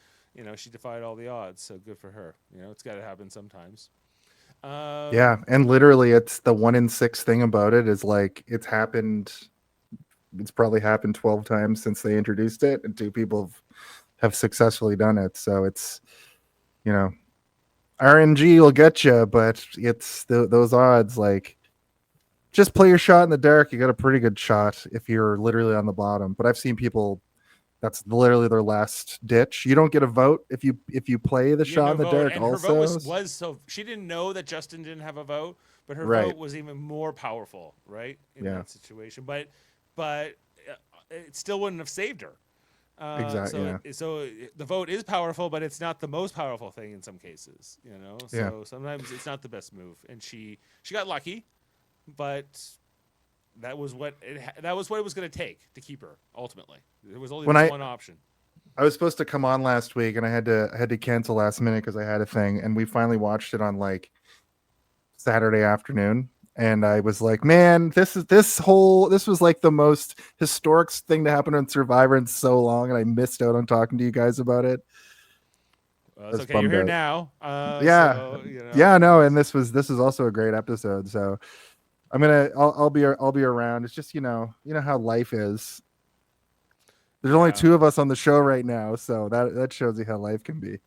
Speaker 1: she defied all the odds, so good for her. It's got to happen sometimes.
Speaker 2: And literally it's the 1 in 6 thing about it is like it's probably happened 12 times since they introduced it, and 2 people have successfully done it. So it's RNG will get you, but it's those odds, like just play your shot in the dark. You got a pretty good shot if you're literally on the bottom. But I've seen people that's literally their last ditch. You don't get a vote if you play the
Speaker 1: You
Speaker 2: shot
Speaker 1: no
Speaker 2: in the
Speaker 1: vote,
Speaker 2: dark.
Speaker 1: and her
Speaker 2: Also,
Speaker 1: vote was so she didn't know that Justin didn't have a vote, but her
Speaker 2: Right.
Speaker 1: vote was even more powerful, right, in
Speaker 2: Yeah.
Speaker 1: that situation. But it still wouldn't have saved her.
Speaker 2: Exactly.
Speaker 1: So
Speaker 2: Yeah.
Speaker 1: the vote is powerful, but it's not the most powerful thing in some cases. You know, so
Speaker 2: Yeah.
Speaker 1: sometimes it's not the best move, and she got lucky, but that was what it was going to take to keep her. Ultimately, there was only
Speaker 2: When
Speaker 1: this
Speaker 2: I-
Speaker 1: one option.
Speaker 2: I was supposed to come on last week, and I had to cancel last minute because I had a thing, and we finally watched it on like Saturday afternoon. And I was like, man, this was like the most historic thing to happen on Survivor in so long, and I missed out on talking to you guys about it.
Speaker 1: Well,
Speaker 2: I
Speaker 1: it's
Speaker 2: was
Speaker 1: okay. You're
Speaker 2: bummed
Speaker 1: here
Speaker 2: out.
Speaker 1: now.
Speaker 2: Yeah.
Speaker 1: So, you know.
Speaker 2: Yeah, no, and this is also a great episode. So I'll be around. It's just, you know how life is. There's only
Speaker 1: Yeah.
Speaker 2: 2 of us on the show right now, so that shows you how life can be.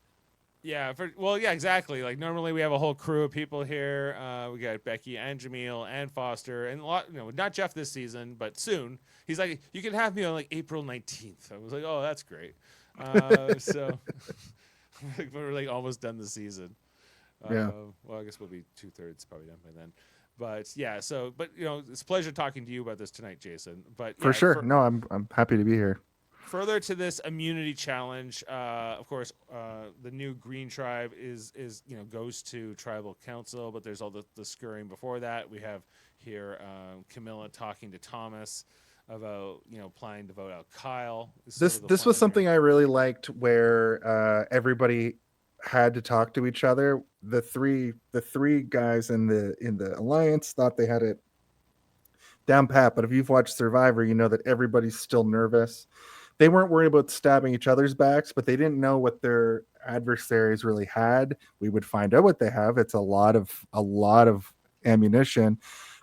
Speaker 1: Yeah, yeah, exactly. Like normally we have a whole crew of people here. We got Becky and Jameel and Foster and a lot, not Jeff this season, but soon. He's like, you can have me on like April 19th. I was like, oh, that's great. So we're like almost done the season.
Speaker 2: Yeah.
Speaker 1: Well, I guess we'll be 2/3 probably done by then. But yeah, but it's a pleasure talking to you about this tonight, Jason. But
Speaker 2: For
Speaker 1: yeah,
Speaker 2: sure. No, I'm happy to be here.
Speaker 1: further to this immunity challenge, of course, the new Green Tribe is goes to Tribal Council, but there's all the scurrying before that. We have here Camilla talking to Thomas about planning to vote out Kyle.
Speaker 2: This was something I really liked, where everybody had to talk to each other. The three guys in the alliance thought they had it down pat, but if you've watched Survivor, you know that everybody's still nervous. They weren't worried about stabbing each other's backs, but they didn't know what their adversaries really had. We would find out what they have. It's a lot of ammunition.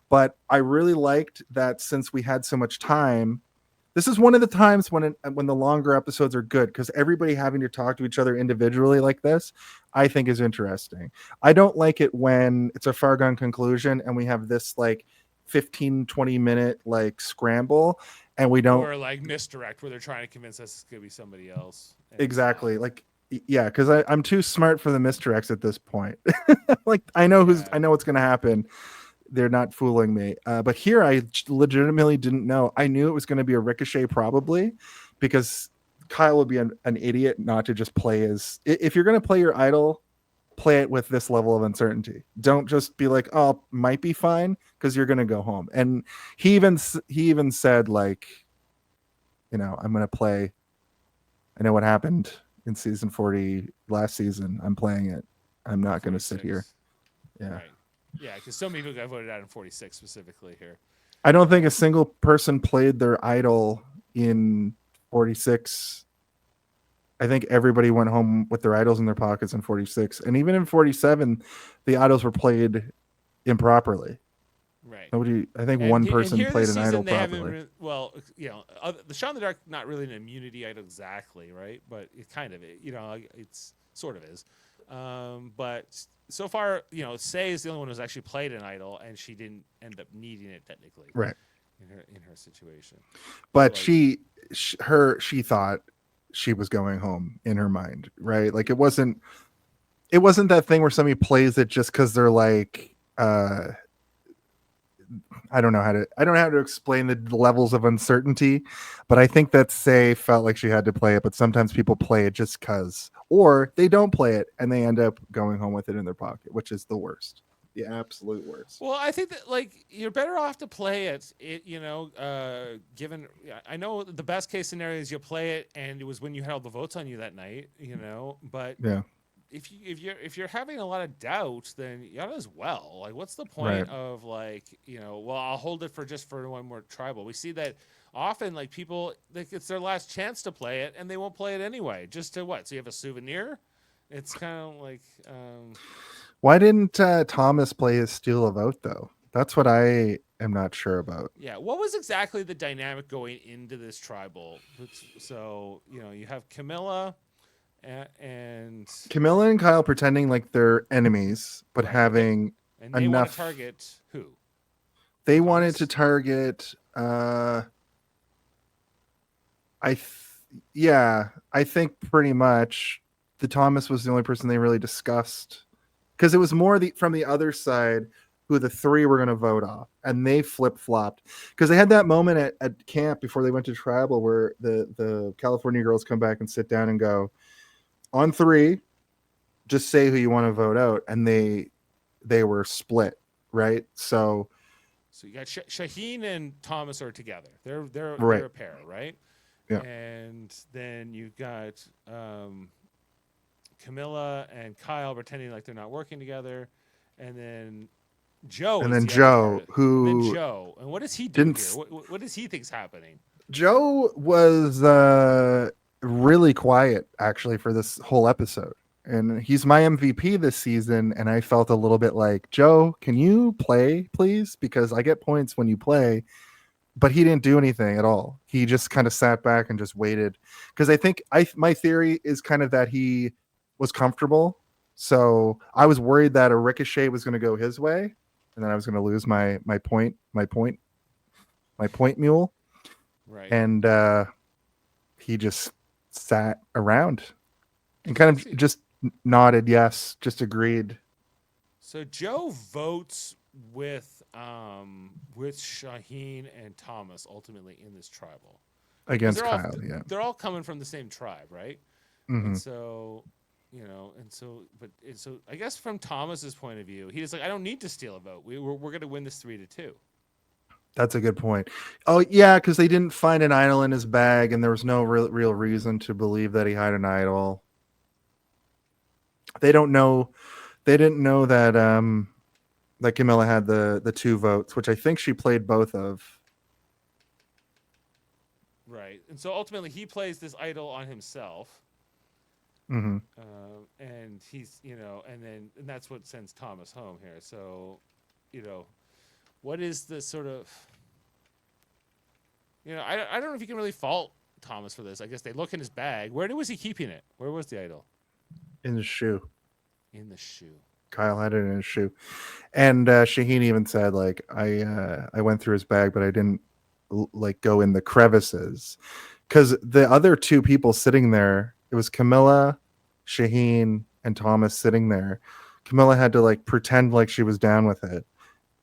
Speaker 2: But I really liked that since we had so much time, this is one of the times when the longer episodes are good, because everybody having to talk to each other individually like this, I think is interesting. I don't like it when it's a foregone conclusion and we have this like 15-20 minute like scramble and we don't
Speaker 1: or like misdirect where they're trying to convince us it's gonna be somebody else.
Speaker 2: exactly like yeah, because I'm too smart for the misdirects at this point. Like I know what's gonna happen. They're not fooling me. But here I legitimately didn't know. I knew it was going to be a Ricochet probably, because Kyle would be an idiot not to just play as, if you're going to play your idol, play it with this level of uncertainty. Don't just be like, oh, might be fine, because you're going to go home. And he even said like, I'm going to play. I know what happened in season 40 last season. I'm playing it. I'm not going to sit here. Yeah.
Speaker 1: Right. Yeah, because so many people got voted out in 46 specifically here.
Speaker 2: I don't think a single person played their idol in 46. I think everybody went home with their idols in their pockets in 46. And even in 47, the idols were played improperly.
Speaker 1: Right.
Speaker 2: I think one person played an idol properly.
Speaker 1: The Shot in the Dark, not really an immunity idol exactly, right? But it kind of, it's sort of is. But so far, Say is the only one who's actually played an idol, and she didn't end up needing it technically,
Speaker 2: right?
Speaker 1: In her situation.
Speaker 2: But she thought she was going home in her mind, right? Like it wasn't that thing where somebody plays it just because they're like, I don't know how to explain the levels of uncertainty, but I think that Say felt like she had to play it, but sometimes people play it just because, or they don't play it and they end up going home with it in their pocket, which is the worst, the absolute worst.
Speaker 1: Well, I think that like you're better off to play it. Given I know the best case scenario is you play it and it was when you had all the votes on you that night, but
Speaker 2: yeah.
Speaker 1: If you're having a lot of doubt, then you ought as well. Like, what's the point of like, well, I'll hold it for one more tribal. We see that often, like people, like it's their last chance to play it, and they won't play it anyway. Just to what? So you have a souvenir? It's kind of like.
Speaker 2: Why didn't Thomas play his steal a vote though? That's what I am not sure about.
Speaker 1: Yeah, what was exactly the dynamic going into this tribal? So you have Camilla. And
Speaker 2: Camilla and Kyle pretending like they're enemies, but having
Speaker 1: and they want to target who?
Speaker 2: They wanted
Speaker 1: Thomas?
Speaker 2: to target. Yeah, I think pretty much the Thomas was the only person they really discussed because it was more from the other side who the three were going to vote off, and they flip flopped because they had that moment at camp before they went to tribal where the California girls come back and sit down and go, on three, just say who you want to vote out, and they were split, right? So
Speaker 1: you got Shaheen and Thomas are together. They're
Speaker 2: right,
Speaker 1: a pair, right?
Speaker 2: yeah.
Speaker 1: And then you've got Camilla and Kyle pretending like they're not working together, and then Joe
Speaker 2: And
Speaker 1: is
Speaker 2: then
Speaker 1: the other part
Speaker 2: Joe,
Speaker 1: of it.
Speaker 2: who
Speaker 1: And then Joe, and what does he do
Speaker 2: didn't
Speaker 1: here? What does he think's happening?
Speaker 2: Joe was really quiet actually for this whole episode. And he's my MVP this season. And I felt a little bit like, Joe, can you play, please? Because I get points when you play. But he didn't do anything at all. He just kind of sat back and just waited. Because I think my theory is kind of that he was comfortable. So I was worried that a ricochet was going to go his way. And then I was going to lose my point mule.
Speaker 1: Right.
Speaker 2: And he just sat around and kind of just nodded yes, just agreed.
Speaker 1: So Joe votes with Shaheen and Thomas ultimately in this tribal
Speaker 2: Against Kyle. Yeah,
Speaker 1: they're all coming from the same tribe, right?
Speaker 2: mm-hmm.
Speaker 1: And so I guess from Thomas's point of view, he's like, I don't need to steal a vote. We're going to win this 3-2.
Speaker 2: That's a good point. Oh yeah, because they didn't find an idol in his bag, and there was no real reason to believe that he had an idol. They didn't know that that Camilla had the 2 votes, which I think she played both of.
Speaker 1: Right, and so ultimately he plays this idol on himself,
Speaker 2: mm-hmm.
Speaker 1: and he's and that's what sends Thomas home here. So, what is the sort of I don't know if you can really fault Thomas for this. I guess they look in his bag. Where was he keeping it? Where was the idol?
Speaker 2: In his shoe.
Speaker 1: In the shoe.
Speaker 2: Kyle had it in his shoe, and Shaheen even said, like, I went through his bag, but I didn't like go in the crevices, because the other 2 people sitting there, it was Camilla, Shaheen, and Thomas sitting there. Camilla had to like pretend like she was down with it,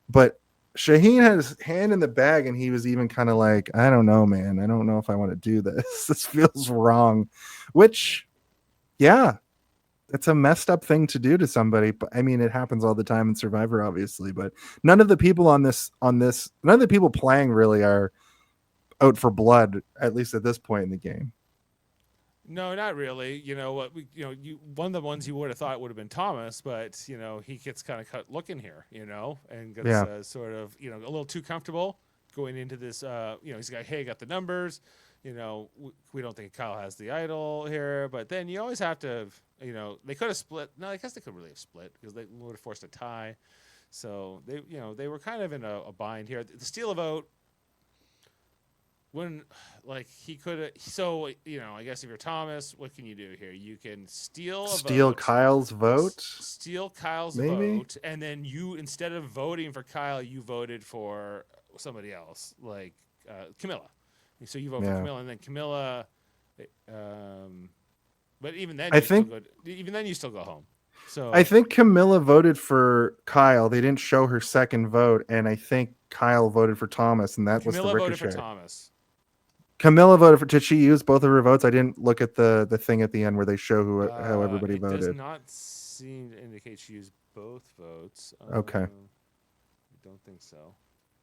Speaker 2: but Shaheen had his hand in the bag, and he was even kind of like, I don't know, man. I don't know if I want to do this. This feels wrong. Which, yeah, it's a messed up thing to do to somebody. But I mean, it happens all the time in Survivor, obviously. But none of the people none of the people playing really are out for blood, at least at this point in the game.
Speaker 1: No, not really. One of the ones you would have thought would have been Thomas, but he gets kind of cut looking here, and gets sort of a little too comfortable going into this. He's got got the numbers. We don't think Kyle has the idol here, but then you always have to. They could have split. No, I guess they could really have split because they would have forced a tie. So they were kind of in a bind here. The steal a vote. When, like, he could have, I guess if you're Thomas, what can you do here? You can steal
Speaker 2: Kyle's vote, maybe?
Speaker 1: vote, and then you, instead of voting for Kyle, you voted for somebody else, like Camilla. So you vote for Camilla, and then Camilla, but even then, you still go home. So
Speaker 2: I think Camilla voted for Kyle. They didn't show her second vote, and I think Kyle voted for Thomas, and that
Speaker 1: Camilla
Speaker 2: was the
Speaker 1: voted
Speaker 2: ricochet.
Speaker 1: for Thomas.
Speaker 2: Camilla voted for. Did she use both of her votes? I didn't look at the thing at the end where they show how everybody voted.
Speaker 1: It does not seem to indicate she used both votes.
Speaker 2: Okay.
Speaker 1: I don't think so.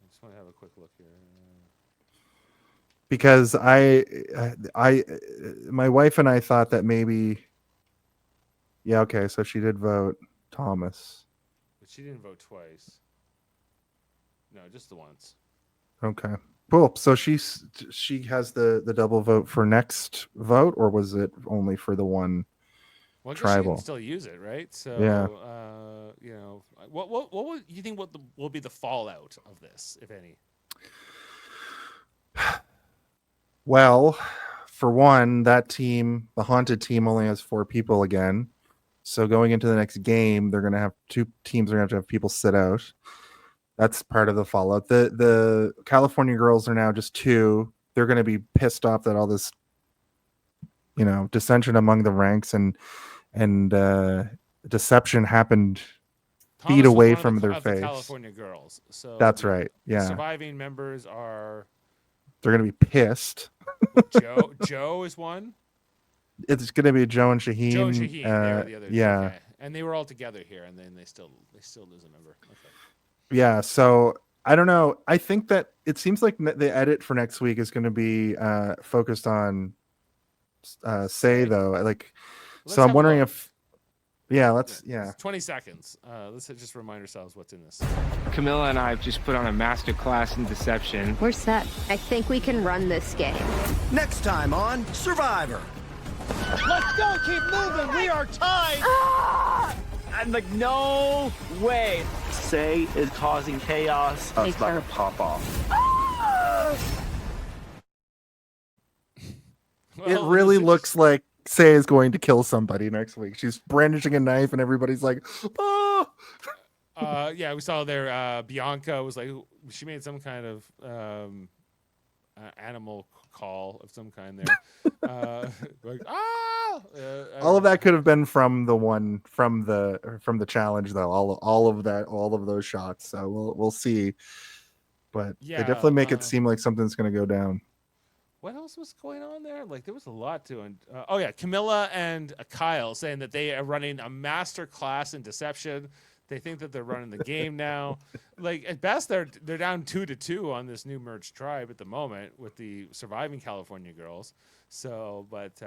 Speaker 1: I just want to have a quick look here.
Speaker 2: Because my wife and I thought that maybe. Yeah. Okay. So she did vote Thomas.
Speaker 1: But she didn't vote twice. No, just the once.
Speaker 2: Okay. Cool. So she has the double vote for next vote, or was it only for the one tribal?
Speaker 1: She can still use it, right? So
Speaker 2: yeah.
Speaker 1: What would you think? What will be the fallout of this, if any?
Speaker 2: Well, for one, that team, the haunted team, only has 4 people again. So going into the next game, they're going to have 2 teams are going to have people sit out. That's part of the fallout. The California girls are now just 2. They're going to be pissed off that all this, dissension among the ranks and deception happened feet
Speaker 1: Thomas was
Speaker 2: away
Speaker 1: one
Speaker 2: from
Speaker 1: of
Speaker 2: their
Speaker 1: the
Speaker 2: face.
Speaker 1: California girls. So
Speaker 2: That's
Speaker 1: the
Speaker 2: right. Yeah,
Speaker 1: surviving members are
Speaker 2: they're going to be pissed.
Speaker 1: Joe. Joe is one.
Speaker 2: It's going to be Joe and Shaheen.
Speaker 1: Joe and Shaheen. They were the other.
Speaker 2: Yeah.
Speaker 1: Okay. And they were all together here, and then they still lose a member. Okay.
Speaker 2: Yeah, so I don't know. I think that it seems like the edit for next week is going to be focused on Say, though. Like,
Speaker 1: Let's
Speaker 2: so I'm
Speaker 1: have a
Speaker 2: wondering
Speaker 1: look.
Speaker 2: if, yeah.
Speaker 1: It's 20 seconds. Let's just remind ourselves what's in this.
Speaker 4: Camilla and I have just put on a master class in deception.
Speaker 5: We're set. I think we can run this game.
Speaker 6: Next time on Survivor.
Speaker 7: Let's go, keep moving. We are tied.
Speaker 4: I'm like, no way.
Speaker 7: Say is causing chaos.
Speaker 5: It's about to
Speaker 7: pop off.
Speaker 2: It really looks like Say is going to kill somebody next week. She's brandishing a knife, and everybody's like, "Oh!"
Speaker 1: Yeah, we saw there. Bianca was like, she made some kind of animal call of some kind there. Like,
Speaker 2: All of that could have been from the challenge, though. All of those shots. So we'll see. But
Speaker 1: Yeah,
Speaker 2: they definitely make it seem like something's going to go down.
Speaker 1: What else was going on there? Like, there was a lot to it. Oh yeah, Camilla and Kyle saying that they are running a master class in deception. They think that they're running the game now. Like, at best, they're down 2-2 on this new merged tribe at the moment with the surviving California girls. So, but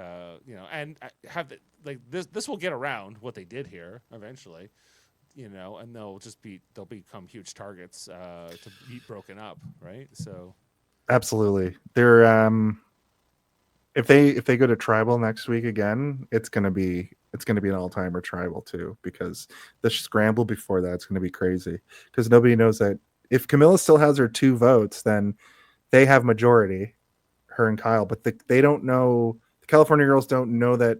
Speaker 1: and have like this will get around what they did here eventually, and they'll become huge targets to be broken up, right? So.
Speaker 2: Absolutely. They're if they go to tribal next week again, it's gonna be an all-timer tribal too, because the scramble before that's gonna be crazy. Because nobody knows that if Camilla still has her 2 votes, then they have majority, her and Kyle, but they don't know, the California girls don't know that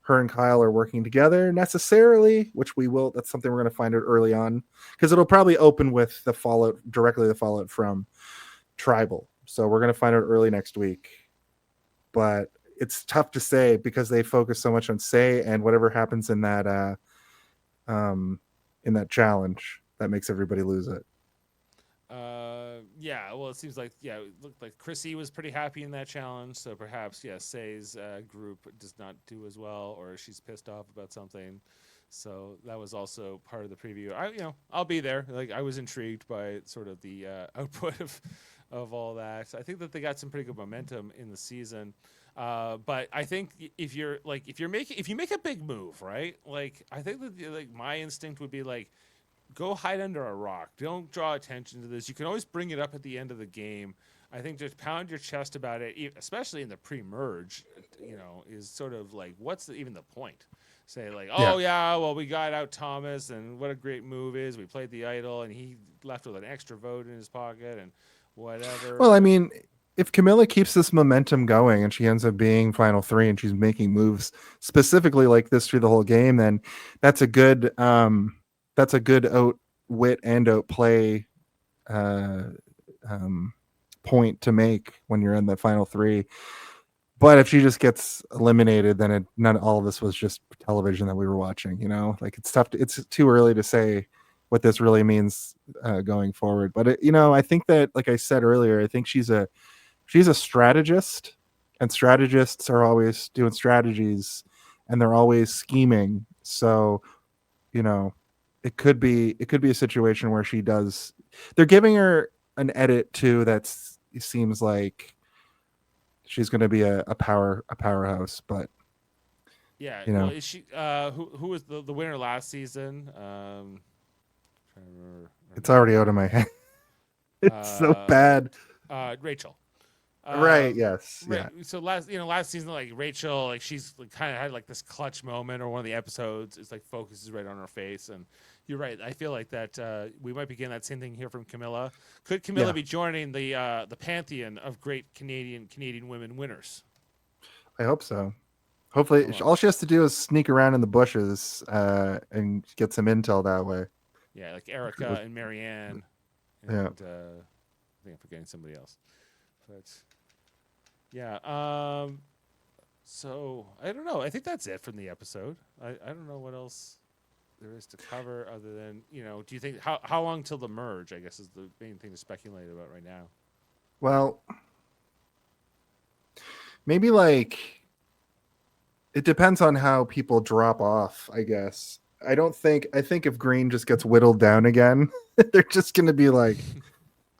Speaker 2: her and Kyle are working together necessarily, which that's something we're gonna find out early on. Because it'll probably open with the fallout from tribal. So we're going to find out early next week, but it's tough to say because they focus so much on Say and whatever happens in that challenge that makes everybody lose it.
Speaker 1: Yeah, well, it seems like, it looked like Chrissy was pretty happy in that challenge. So perhaps, Say's group does not do as well, or she's pissed off about something. So that was also part of the preview. I'll be there. Like, I was intrigued by sort of the output of all that. I think that they got some pretty good momentum in the season. But I think if you make a big move, right? Like, I think that like my instinct would be like, go hide under a rock. Don't draw attention to this. You can always bring it up at the end of the game. I think just pound your chest about it, especially in the pre-merge, is sort of like, what's even the point? Say like, well, we got out Thomas, and what a great move is. We played the idol, and he left with an extra vote in his pocket, and whatever.
Speaker 2: Well, I mean, if Camilla keeps this momentum going and she ends up being final 3 and she's making moves specifically like this through the whole game, then that's a good outwit and outplay point to make when you're in the final 3. But if she just gets eliminated, then none all of this was just television that we were watching. Like, it's tough. It's too early to say what this really means going forward. But I think that, like I said earlier, I think she's a strategist, and strategists are always doing strategies, and they're always scheming. So, it could be a situation where they're giving her an edit too it seems like she's going to be a powerhouse, but
Speaker 1: yeah, well, is she who was the winner last season? Trying to remember.
Speaker 2: It's already out of my head. It's so bad.
Speaker 1: Rachel.
Speaker 2: Right. Yes.
Speaker 1: Right.
Speaker 2: Yeah.
Speaker 1: So last season, like Rachel, like she's kind of had like this clutch moment, or one of the episodes is like focuses right on her face, and you're right. I feel like that we might be getting that same thing here from Camilla. Could Camilla be joining the pantheon of great Canadian women winners?
Speaker 2: I hope so. Hopefully, all she has to do is sneak around in the bushes and get some intel that way.
Speaker 1: Yeah, like Erica and Marianne. And,
Speaker 2: Yeah.
Speaker 1: I think I'm forgetting somebody else. But yeah. So I don't know. I think that's it from the episode. I don't know what else there is to cover other than, do you think how long till the merge, I guess, is the main thing to speculate about right now.
Speaker 2: Well, maybe like it depends on how people drop off, I guess. I think if Green just gets whittled down again, they're just going to be like,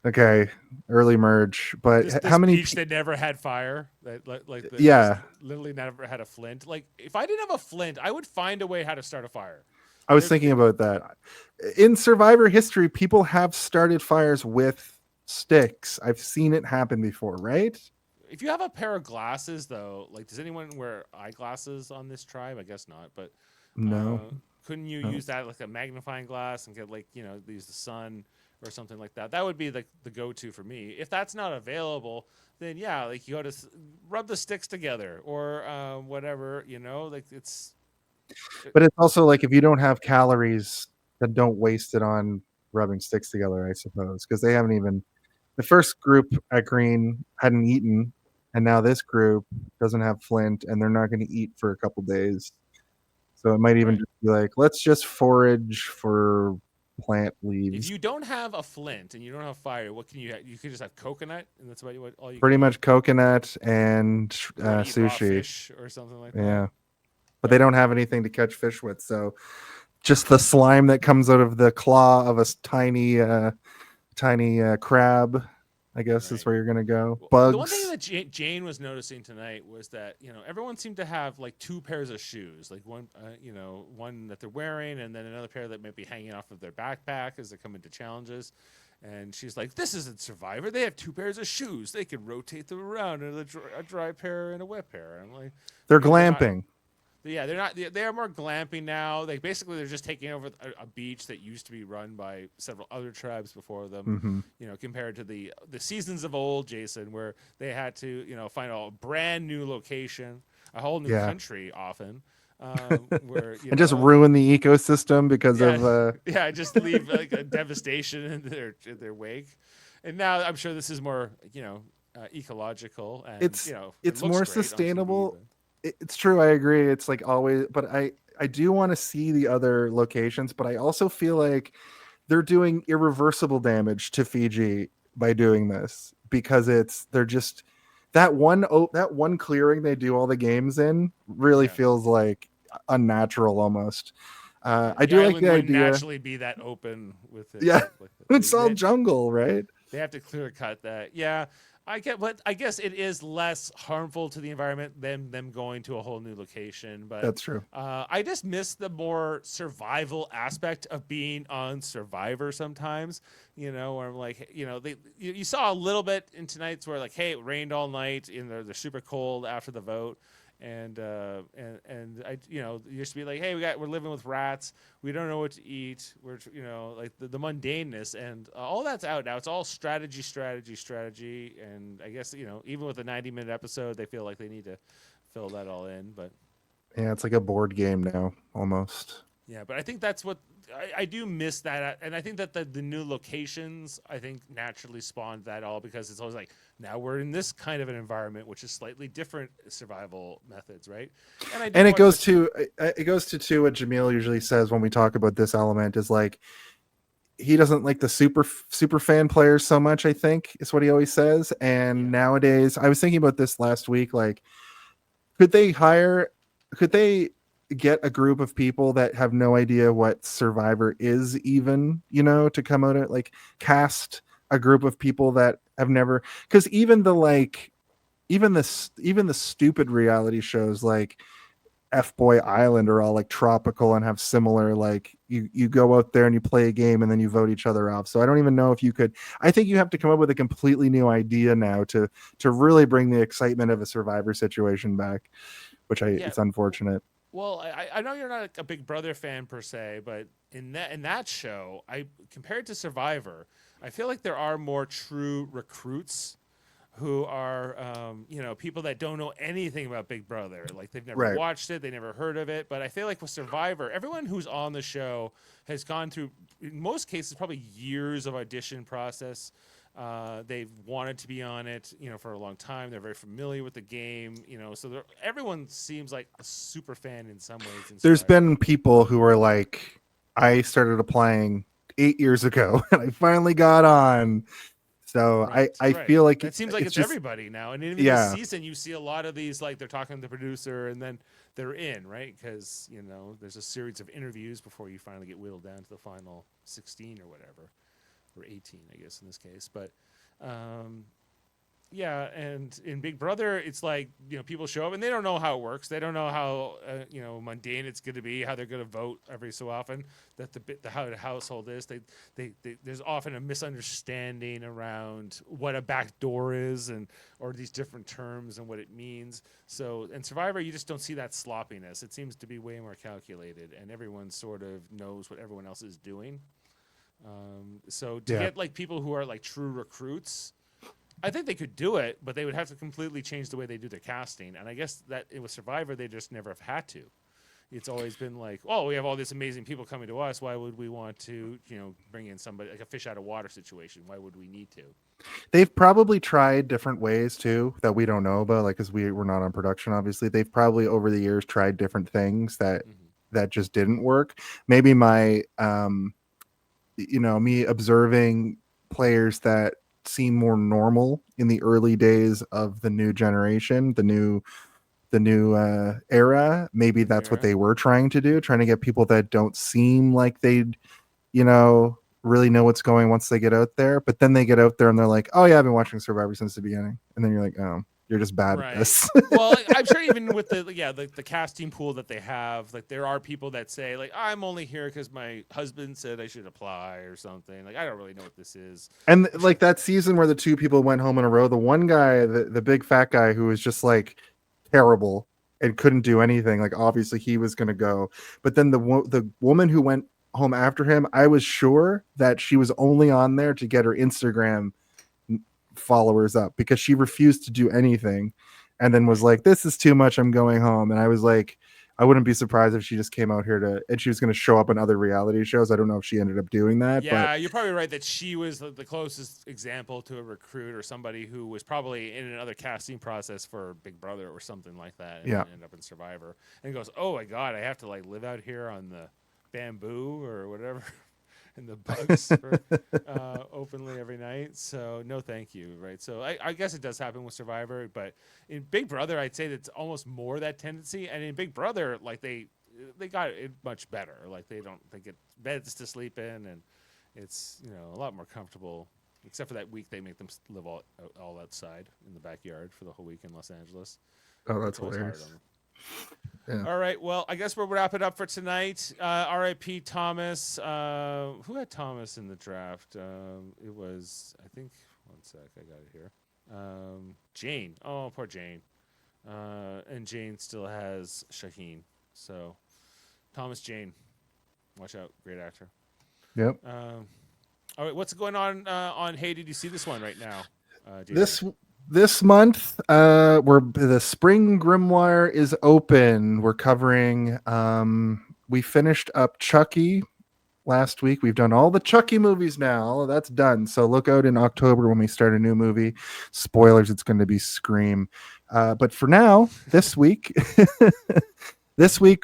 Speaker 2: okay, early merge. But
Speaker 1: This
Speaker 2: how many?
Speaker 1: beach that never had fire, that
Speaker 2: Yeah.
Speaker 1: literally never had a flint. Like if I didn't have a flint, I would find a way how to start a fire.
Speaker 2: I was
Speaker 1: There-
Speaker 2: thinking about that. In Survivor history, people have started fires with sticks. I've seen it happen before, right?
Speaker 1: If you have a pair of glasses, though, like does anyone wear eyeglasses on this tribe? I guess not, but
Speaker 2: No.
Speaker 1: couldn't you
Speaker 2: No.
Speaker 1: use that like a magnifying glass and get use the sun or something like that? That would be the go-to for me. If that's not available, then yeah, like you go to rub the sticks together or whatever, like it's.
Speaker 2: But it's also like if you don't have calories, then don't waste it on rubbing sticks together, I suppose, because they haven't even. The first group at Green hadn't eaten, and now this group doesn't have flint, and they're not going to eat for a couple days. So it might even
Speaker 1: Right.
Speaker 2: just be like, let's just forage for plant
Speaker 1: If
Speaker 2: leaves.
Speaker 1: you don't have a flint and you don't have fire, what can you have? You could just have coconut, and that's about all you
Speaker 2: Pretty
Speaker 1: can
Speaker 2: much coconut and
Speaker 1: eat. You wanna eat raw
Speaker 2: sushi.
Speaker 1: fish or something like that.
Speaker 2: Yeah. But they don't have anything to catch fish with, so just the slime that comes out of the claw of a tiny crab, I guess, is
Speaker 1: Right.
Speaker 2: where you're gonna go.
Speaker 1: Well, the one thing
Speaker 2: Bugs.
Speaker 1: that Jane was noticing tonight was that everyone seemed to have like two pairs of shoes, like one one that they're wearing, and then another pair that might be hanging off of their backpack as they come into challenges. And she's like, "This isn't Survivor. They have two pairs of shoes. They can rotate them around, and a dry pair and a wet pair." I'm like,
Speaker 2: They're
Speaker 1: they're not-
Speaker 2: glamping.
Speaker 1: Yeah, they're not. They are more glamping now. They basically they're just taking over a beach that used to be run by several other tribes before them.
Speaker 2: Hmm.
Speaker 1: Compared to the seasons of old, Jason, where they had to find a brand new location, a whole new
Speaker 2: Yeah.
Speaker 1: country, often. Where
Speaker 2: And just ruin the ecosystem because
Speaker 1: yeah,
Speaker 2: of
Speaker 1: yeah, just leave like a devastation in their wake. And now I'm sure this is more ecological and
Speaker 2: It's
Speaker 1: it
Speaker 2: it's
Speaker 1: looks
Speaker 2: more
Speaker 1: great on TV,
Speaker 2: sustainable.
Speaker 1: but-
Speaker 2: It's true, I agree. It's like always, but I do want to see the other locations, but I also feel like they're doing irreversible damage to Fiji by doing this because they're just that one clearing they do all the games in really
Speaker 1: Yeah.
Speaker 2: feels like unnatural almost. I
Speaker 1: The
Speaker 2: do like
Speaker 1: island
Speaker 2: the
Speaker 1: wouldn't
Speaker 2: idea.
Speaker 1: naturally be that open with it.
Speaker 2: Yeah,
Speaker 1: like
Speaker 2: It's all
Speaker 1: they,
Speaker 2: jungle, right?
Speaker 1: they have to clear cut that. Yeah, I get, but I guess it is less harmful to the environment than them going to a whole new location. But
Speaker 2: That's true.
Speaker 1: I just miss the more survival aspect of being on Survivor sometimes. Where I'm like, you saw a little bit in tonight's where like, hey, it rained all night, and they're super cold after the vote. And I you used to be like, hey, we're living with rats, we don't know what to eat, we're like the mundaneness, and all that's out now. It's all strategy, and I guess even with a 90-minute episode, they feel like they need to fill that all in. But
Speaker 2: Yeah, it's like a board game now almost.
Speaker 1: yeah, but I think that's what I do miss that, and I think that the new locations I think naturally spawned that all, because it's always like now we're in this kind of an environment which is slightly different survival methods, right? I do
Speaker 2: And it
Speaker 1: want
Speaker 2: goes to what Jamil usually says when we talk about this element is like he doesn't like the super fan players so much, I think is what he always says. And nowadays, I was thinking about this last week, like could they get a group of people that have no idea what Survivor is even, to come out at like cast a group of people that have never, because even the stupid reality shows like F-Boy Island are all like tropical and have similar, like you go out there and you play a game and then you vote each other off. So I don't even know if you could. I think you have to come up with a completely new idea now to really bring the excitement of a Survivor situation back, which it's unfortunate.
Speaker 1: Well, I know you're not a Big Brother fan per se, but in that show, compared to Survivor, I feel like there are more true recruits who are people that don't know anything about Big Brother. Like they've never
Speaker 2: Right.
Speaker 1: watched it, they never heard of it. But I feel like with Survivor, everyone who's on the show has gone through, in most cases, probably years of audition process. They've wanted to be on it, for a long time. They're very familiar with the game, so everyone seems like a super fan in some ways. In
Speaker 2: There's
Speaker 1: Survivor.
Speaker 2: been people who are like, I started applying 8 years ago and I finally got on. So
Speaker 1: Right,
Speaker 2: I
Speaker 1: right.
Speaker 2: feel like
Speaker 1: it seems like it's
Speaker 2: just,
Speaker 1: everybody now, and even
Speaker 2: Yeah.
Speaker 1: this season, you see a lot of these, like they're talking to the producer, and then they're in, right? Because there's a series of interviews before you finally get whittled down to the final 16 or whatever, or 18, I guess in this case. But yeah, and in Big Brother, it's like people show up and they don't know how it works. They don't know how mundane it's going to be, how they're going to vote every so often. That how the household is. There's often a misunderstanding around what a back door is or these different terms and what it means. So in Survivor, you just don't see that sloppiness. It seems to be way more calculated, and everyone sort of knows what everyone else is doing. So to get like people who are like true recruits, I think they could do it, but they would have to completely change the way they do their casting. And I guess that with Survivor, they just never have had to. It's always been like, oh, we have all these amazing people coming to us. Why would we want to, bring in somebody like a fish out of water situation? Why would we need to?
Speaker 2: They've probably tried different ways too that we don't know about, like, because we're not on production, obviously. They've probably over the years tried different things that just didn't work. Maybe my me observing players that seem more normal in the early days of the new generation, the new era. Maybe that's what they were trying to do, trying to get people that don't seem like they'd really know what's going once they get out there. But then they get out there and they're like, oh yeah, I've been watching Survivor since the beginning. And then you're like, oh, you're just bad at this.
Speaker 1: Well, I'm sure even with the casting pool that they have, like there are people that say like, I'm only here because my husband said I should apply or something. Like I don't really know what this is.
Speaker 2: And like that season where the two people went home in a row, the one guy, the big fat guy who was just like terrible and couldn't do anything, like obviously he was going to go. But then the woman who went home after him, I was sure that she was only on there to get her Instagram followers up, because she refused to do anything and then was like, this is too much, I'm going home. And I was like, I wouldn't be surprised if she just came out here and she was going to show up on other reality shows. I don't know if she ended up doing that.
Speaker 1: Yeah,
Speaker 2: but
Speaker 1: you're probably right that she was the closest example to a recruit or somebody who was probably in another casting process for Big Brother or something like that, and then end up in Survivor. And goes, oh my God, I have to like live out here on the bamboo or whatever. And the bugs for, openly every night. So no, thank you. Right. So I guess it does happen with Survivor, but in Big Brother, I'd say that's almost more that tendency. And in Big Brother, like they got it much better. Like they get beds to sleep in, and it's a lot more comfortable. Except for that week, they make them live all outside in the backyard for the whole week in Los Angeles.
Speaker 2: Oh, that's hilarious.
Speaker 1: Yeah. All right. Well, I guess we'll wrap it up for tonight. R.I.P. Thomas. Who had Thomas in the draft? It was, I think, one sec. I got it here. Jane. Oh, poor Jane. And Jane still has Shaheen. So, Thomas Jane. Watch out. Great actor.
Speaker 2: Yep.
Speaker 1: All right. What's going on Hey, did you see this one right now?
Speaker 2: This month, the Spring Grimoire is open. We're covering. We finished up Chucky last week. We've done all the Chucky movies now. All of that's done. So look out in October when we start a new movie. Spoilers, it's going to be Scream. But for now, this week,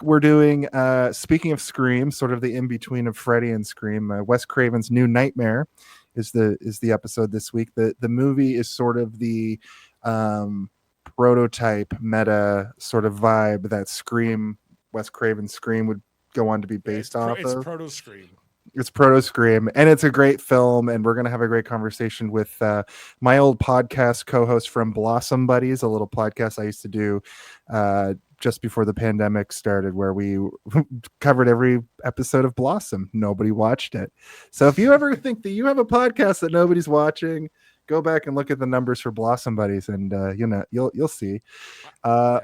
Speaker 2: we're doing. Speaking of Scream, sort of the in between of Freddy and Scream. Wes Craven's New Nightmare is the episode this week. The movie is sort of the prototype meta sort of vibe that Wes Craven's Scream would go on to be based off of.
Speaker 1: It's Proto Scream.
Speaker 2: It's Proto Scream, and it's a great film, and we're going to have a great conversation with my old podcast co-host from Blossom Buddies, a little podcast I used to do just before the pandemic started, where we covered every episode of Blossom. Nobody watched it. So if you ever think that you have a podcast that nobody's watching, go back and look at the numbers for Blossom Buddies, and you'll see.
Speaker 1: Yeah.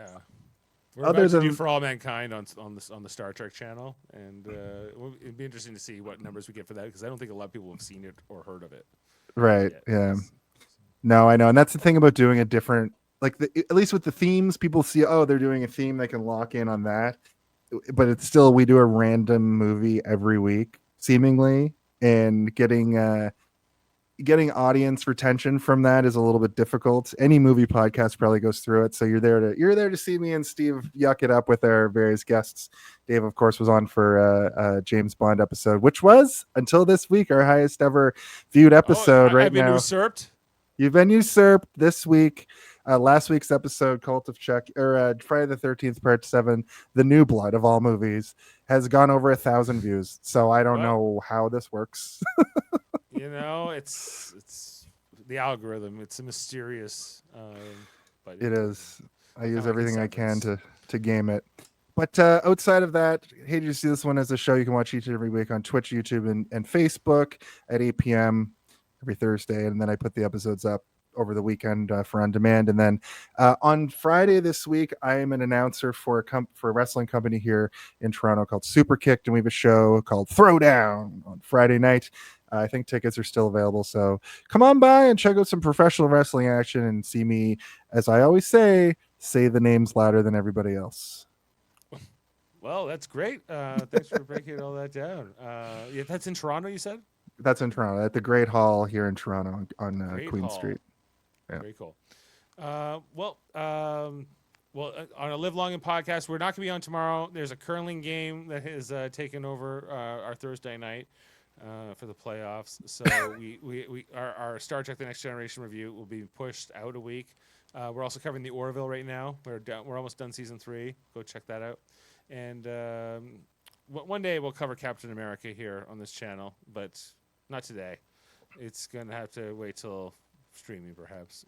Speaker 1: We're
Speaker 2: Other
Speaker 1: about to
Speaker 2: than
Speaker 1: do For All Mankind on the Star Trek channel, and it'd be interesting to see what numbers we get for that, because I don't think a lot of people have seen it or heard of it.
Speaker 2: Right.
Speaker 1: Yet.
Speaker 2: Yeah. No, I know, and that's the thing about doing a different, like at least with the themes, people see, oh, they're doing a theme, they can lock in on that. But it's still, we do a random movie every week, seemingly, and getting audience retention from that is a little bit difficult. Any movie podcast probably goes through it. So you're there to see me and Steve yuck it up with our various guests. Dave, of course, was on for a James Bond episode, which was, until this week, our highest ever viewed episode.
Speaker 1: I've been usurped.
Speaker 2: You've been usurped this week. Last week's episode, Cult of Chuck, or Friday the 13th, Part 7, The New Blood of all movies, has gone over 1,000 views. So I don't know how this works.
Speaker 1: It's the algorithm. It's a mysterious, but
Speaker 2: it is. I use everything I can to game it. But outside of that, hey, did you see this one as a show? You can watch each and every week on Twitch, YouTube, and Facebook at 8 p.m. every Thursday. And then I put the episodes up over the weekend for on demand. And then on Friday this week, I am an announcer for a wrestling company here in Toronto called Super Kicked, and we have a show called Throwdown on Friday night. I think tickets are still available, so come on by and check out some professional wrestling action and see me, as I always say the names louder than everybody else.
Speaker 1: Well, that's great. Thanks for breaking all that down. Yeah, that's in Toronto, you said?
Speaker 2: That's in Toronto, at the Great Hall here in Toronto on Queen Street. Yeah.
Speaker 1: Very cool. Well, on a Live Long and podcast, we're not going to be on tomorrow. There's a curling game that has taken over our Thursday night for the playoffs. So our Star Trek: The Next Generation review will be pushed out a week. We're also covering the Orville right now. We're almost done season 3. Go check that out. And one day we'll cover Captain America here on this channel, but not today. It's going to have to wait till streaming, perhaps.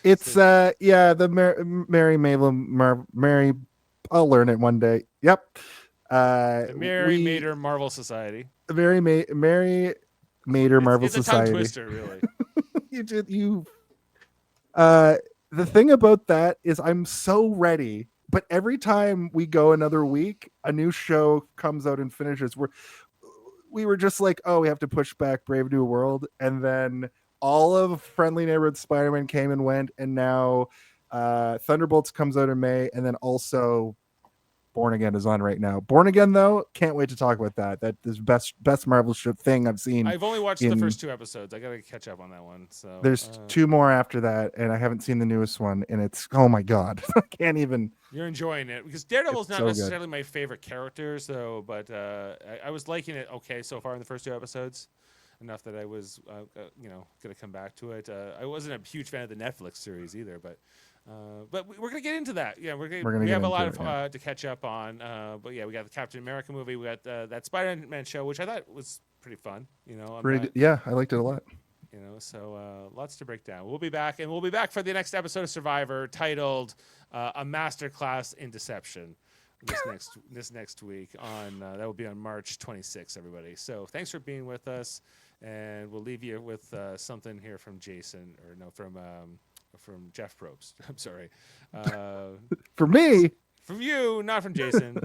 Speaker 2: It's the Mary Mary. I'll learn it one day. Yep.
Speaker 1: The Mary Mater Marvel Society.
Speaker 2: The Mary Mater Marvel Society.
Speaker 1: It's a tongue twister, really.
Speaker 2: The thing about that is I'm so ready, but every time we go another week, a new show comes out and finishes. We were just like, oh, we have to push back Brave New World, and then all of Friendly Neighborhood Spider-Man came and went, and now Thunderbolts comes out in May, and then also Born Again is on right now. Born Again, though, can't wait to talk about that. That is best Marvel thing I've seen.
Speaker 1: I've only watched the first 2 episodes. I got to catch up on that one. So
Speaker 2: there's 2 more after that, and I haven't seen the newest one, and it's, oh my god, I can't even.
Speaker 1: You're enjoying it because Daredevil's not
Speaker 2: so
Speaker 1: necessarily my favorite character, so but I was liking it okay so far in the first 2 episodes. Enough that I was, going to come back to it. I wasn't a huge fan of the Netflix series either, but we're going to get into that. Yeah, we have a lot of to catch up on. But yeah, we got the Captain America movie. We got that Spider-Man show, which I thought was pretty fun.
Speaker 2: Yeah, I liked it a lot.
Speaker 1: So lots to break down. We'll be back, and we'll be back for the next episode of Survivor, titled "A Masterclass in Deception." This next week that will be on March 26th, everybody. So thanks for being with us, and we'll leave you with something here from Jason, from Jeff Probst. I'm sorry.
Speaker 2: For me?
Speaker 1: From you, not from Jason.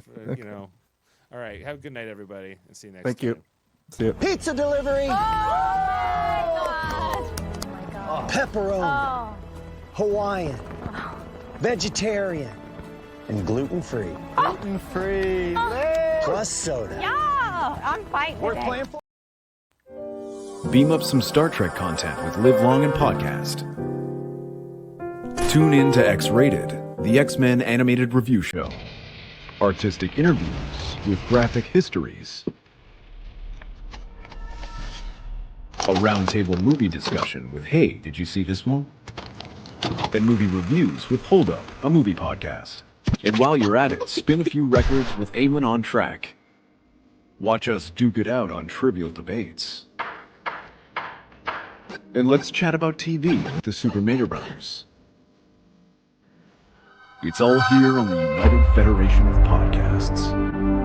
Speaker 1: All right. Have a good night, everybody, and see you next time.
Speaker 2: Thank you. See you.
Speaker 7: Pizza delivery.
Speaker 5: Oh my god.
Speaker 7: Pepperoni. Hawaiian. Vegetarian. And gluten-free.
Speaker 6: Gluten-free.
Speaker 7: Plus soda.
Speaker 5: Yeah, I'm fighting
Speaker 7: We're
Speaker 5: today.
Speaker 7: playing for.
Speaker 8: Beam up some Star Trek content with Live Long and Podcast. Tune in to X-Rated, the X-Men animated review show. Artistic interviews with graphic histories. A roundtable movie discussion with Hey, did you see this one? And movie reviews with Hold Up, a movie podcast. And while you're at it, spin a few records with Awen on Track. Watch us duke it out on trivial debates. And let's chat about TV with the Super Mater Brothers. It's all here on the United Federation of Podcasts.